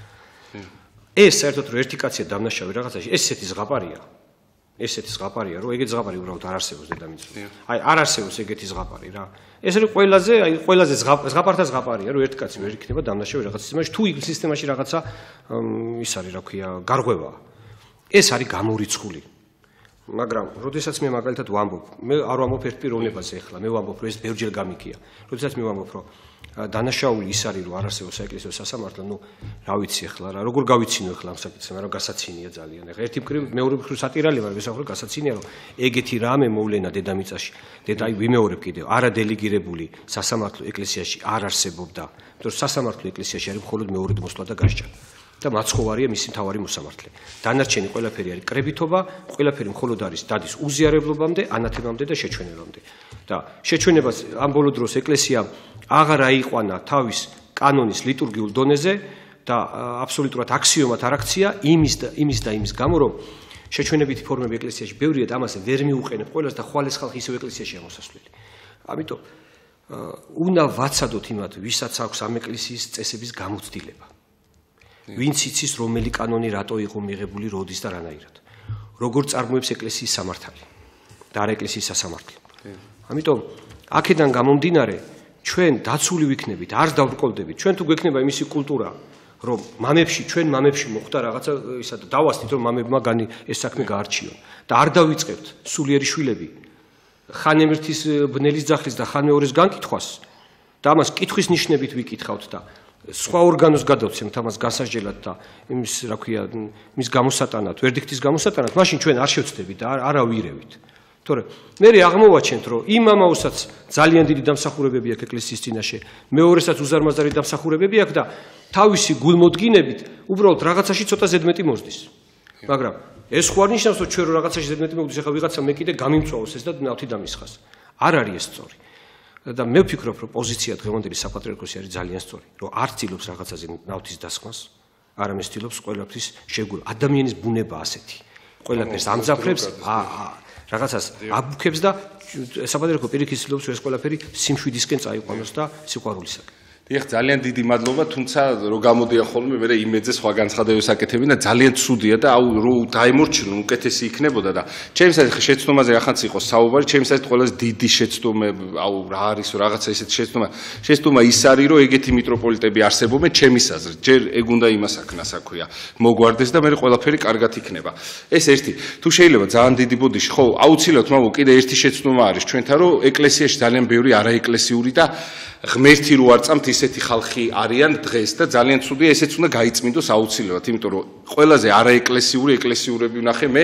ეს საერთოდ რომ ერთი კაცია დამნაშავე რაღაცაში, ესეთი ზღაპარია, რომ ეგეთი ზღაპარი უბრალოდ არ არსებობს დედამიწაზე. აი არ არსებობს ეგეთი ზღაპარი რა. ეს არის ყველაზე ზღაპართა ზღაპარია, რომ ერთი კაცი ვერ იქნება დამნაშავე რაღაც სისტემაში, თუ ის სისტემაში რაღაცა ის არის, რა ქვია, გარღვევა. ეს არის გამორიცხული. მაგრამ, როდესაც მე მაგალითად ვამბობ, მე არ ვამბობ ერთ პიროვნებაზე ახლა, მე ვამბობ, რომ ეს ბევრჯერ გამიქია. როდესაც მე ვამბობ, რომ დანაშაული ის არის, რომ არ არსებობს საეკლესიო სასამართლო, ნუ რა ვიცი ახლა რა, როგორ გავიცინო ახლა ამ საკითხს, მაგრამ გასაცინია ძალიან. ახლა ერთი მხრივ, მეორე მხრივ სატირალია, მაგრამ მესამე მხრივ გასაცინია, რომ ეგეთი რამე მოვლენა დედამიწაში. დედა აი ვიმეორებ კიდევ, არა დელეგირებული სასამართლო ეკლესიაში არ არსებობდა. იმიტომ რომ სასამართლო ეკლესიაში არის მხოლოდ მეორედ მოსვლა და გასჭა. და მაცხოვარია მისი მთავარი მოსამართლე. დანარჩენი ყველაფერი არის კრებითობა, ყველაფერი მხოლოდ არის დადის უზიარებლობამდე, ანათებამდე და შეჩვენებამდე. და შეჩვენებას ამ ბოლო დროს ეკლესია აღარ აიყვანა თავის კანონის ლიტურგიულ დონეზე და აბსოლუტურად აქსიომად არ აქცია იმის გამო, რომ შეჩვენებითი ფორმები ეკლესიაში ბევრია და ამას ვერ მიუყენებ ყველას და ხვალეს ხალხი ისევ ეკლესიაშია მოსასვლელი. ამიტომ უნდა ვაცადოთ იმათ, ვისაც აქვს ამ ეკლესიის წესების გამოცდილება. ვინც იცის რომელი კანონი რატო იყო მიღებული როდის და რანაირად. როგორ წარმოებს ეკლესიის სამართალი და არა ეკლესიის სასამართლო. ამიტომ აქედან გამომდინარე ჩვენ დაცული ვიქნებით, არ დავბრკოლდებით. ჩვენ თუ გვექნება იმისი კულტურა, რომ ჩვენ მამებში მოხდა რაღაცა ისა და დავასწრით, რომ მამებმა ეს საქმე გაარჩიონ და არ დავიწყებთ სულიერი შვილები ხან ერთის ბნელის ძახლის და ხან მეორეს განკითხვას და ამას კითხვის ნიშნებით ვიკითხავთ და სხვა ორგანოს გადავცემთ ამას გასასჯელად და იმის რა ქვია მის გამოსატანად, ვერდიქტის გამოსატანად, მაშინ ჩვენ არ შევწდებით და არ ავირევით. თორე მე აღმოვაჩენთ, რომ იმ ამაოსაც ძალიან დიდი დამსახურებები აქვს ეკლესიის წინაშე, მეორესაც უზარმაზარი დამსახურებები აქვს და თავისი გულმოდგინებით უბრალოდ რაღაცაში ცოტა ზედმეტი მოსდის. მაგრამ ეს ხო არ ნიშნავს, რომ ჩვენ რაღაცაში ზედმეტი მოვდის, ახლა ვიღაცა მე კიდე გამიმწვავოს ეს და ნავთი დამისხას. არ არის ეს სწორი. და მე ვფიქრობ, რომ პოზიცია დღევანდელი საპატრიარქოსი არის ძალიან სწორი, რომ არ ცდილობს რაღაცაზე ნავთის დასხმას, არამედ ცდილობს ყველაფრის შეგულა. ადამიანის ბუნება ასეთი. ყველაფერს ამძაფრებს, რაღაცას აბუქებს და საპატრიარქო პირიქით ცდილობს, რომ ეს ყველაფერი სიმშვიდისკენ წაიყვანოს და სიყვარულისაკენ. დიახ, ძალიან დიდი მადლობა, თუმცა რო გამოდიან ხოლმე მე იმედზე სხვა განცხადებებს აკეთებინ და ძალიან ცუდია და აუ რო დაემორჩილონ უკეთესი იქნებოდა და ჩემს შეცდომაზე ახანც იყო საუბარი, ჩემს ასეთ ყველაზე დიდი შეცდომა, აუ რა არის რაღაცა ისეთი შეცდომა ის არის, რომ ეგეთი მიტროპოლიტები არსებობენ ჩემის აზრით. ჯერ ეგ უნდა იმას აქნას, აქვია, მოგვარდეს და მე ყველაფერი კარგად იქნება. ეს ერთი. თუ შეიძლება ძალიან დიდი ბოდიში, ხო, აუცილებლად მაგ კიდე ერთი შეცდომა არის ჩვენთან, რომ ეკლესიაში ძალიან ბევრი არაეკლესიური და ღმერთი რო არ წამთ ისეთი ხალხი არიან დღეს და ძალიან ცუდია ესეც უნდა გაიწმინდოს აუცილებლად, იმიტომ რომ ყველაზე არაეკლესიური ეკლესიურები ვნახე მე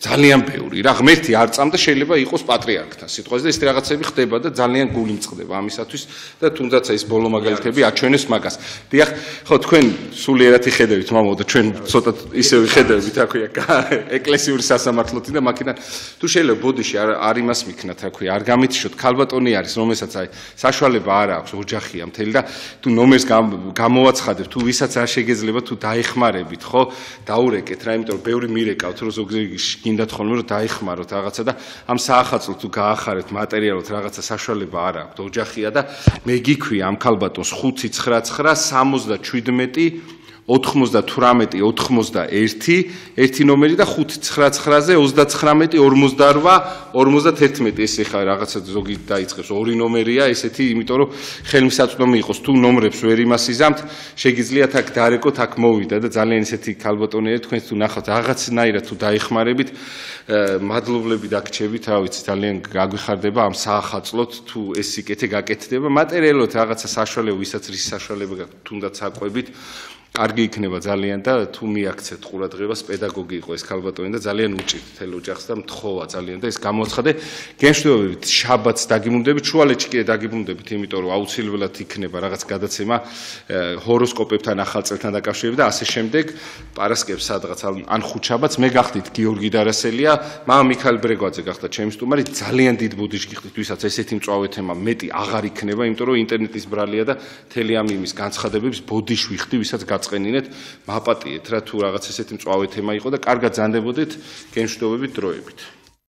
ძალიან ბევრი რა ღმერთი არ წამდა შეიძლება იყოს პატრიარქთან სიტყვაზე და ეს რაღაცები ხდება და ძალიან გული მწყდება ამისათვის და თუნდაც ეს ბოლო მაგალითები აჩვენეს მაგას. დიახ, ხო თქვენ სულიერად იხედებით მამო და ჩვენ ცოტა ისე ვიხედებით რა ქვია ეკლესიური სასამართლოთი და მაქედან თუ შეიძლება ბოდიში არ იმას მიქნათ რა ქვია არ გამითიშოთ ქალბატონი არის რომელსაც აი საშუალება არ აქვს ოჯახია მთელი და თუ ნომერს გამოვაცხადებთ თუ ვისაც არ შეგეძლება თუ დაეხმარებით ხო დაურეკეთ რა იმიტომ რომ ბევრი მირეკავთ რომ ზოგიერთი გინდათ ხოლმე რომ დაიხმაროთ რაღაცა და ამ საახალწლოდ თუ გაახარეთ მატერიალურად რაღაცა საშუალება არ აქვს ოჯახია და მე გიქვი ამ ქალბატონს 599 78 91 ერთი ნომერი და 599-ზე 39 48 51 ეს ხა რაღაცა ზოგი დაიწყებს ორი ნომერია ესეთი იმიტომ რომ ხელმისაწვდომი იყოს თუ ნომრებს ვერ იმასიზამთ შეგიძლიათ აქ დარეკოთ აქ მოვიდა და ძალიან ესეთი ქალბატონია თქვენს თუ ნახავთ რაღაცნაირად თუ დაიხმარებით მადლობლები დაგჭებით რა ვიცი ძალიან გაგვიხარდება ამ საახალწლოდ თუ ეს სიკეთე გაკეთდება მატერიალურად რაღაცა საშუალება ვისაც რის საშუალება გაქვთ თუნდაც აყვებით კარგი იქნება ძალიან და თუ მიაქცეთ ყურადღებას პედაგოგი იყო ეს ქალბატონი და ძალიან უჭირთ თელ ოჯახს და მთხოვა ძალიან და ეს გამოაცხადე გენშტოებით შაბათს დაგიბრუნდებით შუალედში კიდე დაგიბრუნდებით იმიტომ რომ აუცილებლად იქნება რაღაც გადაცემა ჰოროსკოპებთან ახალ წელთან დაკავშირებით და ასე შემდეგ პარასკევს სადღაც ან ხუთშაბათს მე გახდით გიორგი დარასელია მამა მიქაელ ბრეგვაძე გახდა ჩემი სტუმარი ძალიან დიდ ბუდიში გიხდით ვისაც ესეთი მწვავე თემა მეტი აღარ იქნება იმიტომ რომ ინტერნეტის ბრალია და თელი ამ იმის განცხადებებს ბოდიში ვიხდი ვისაც გაწყენინეთ მაპატიეთ რა თუ რაღაც ესეთი მწვავე თემა იყო და კარგად ზანდებოდეთ გემშვიდობებით დროებით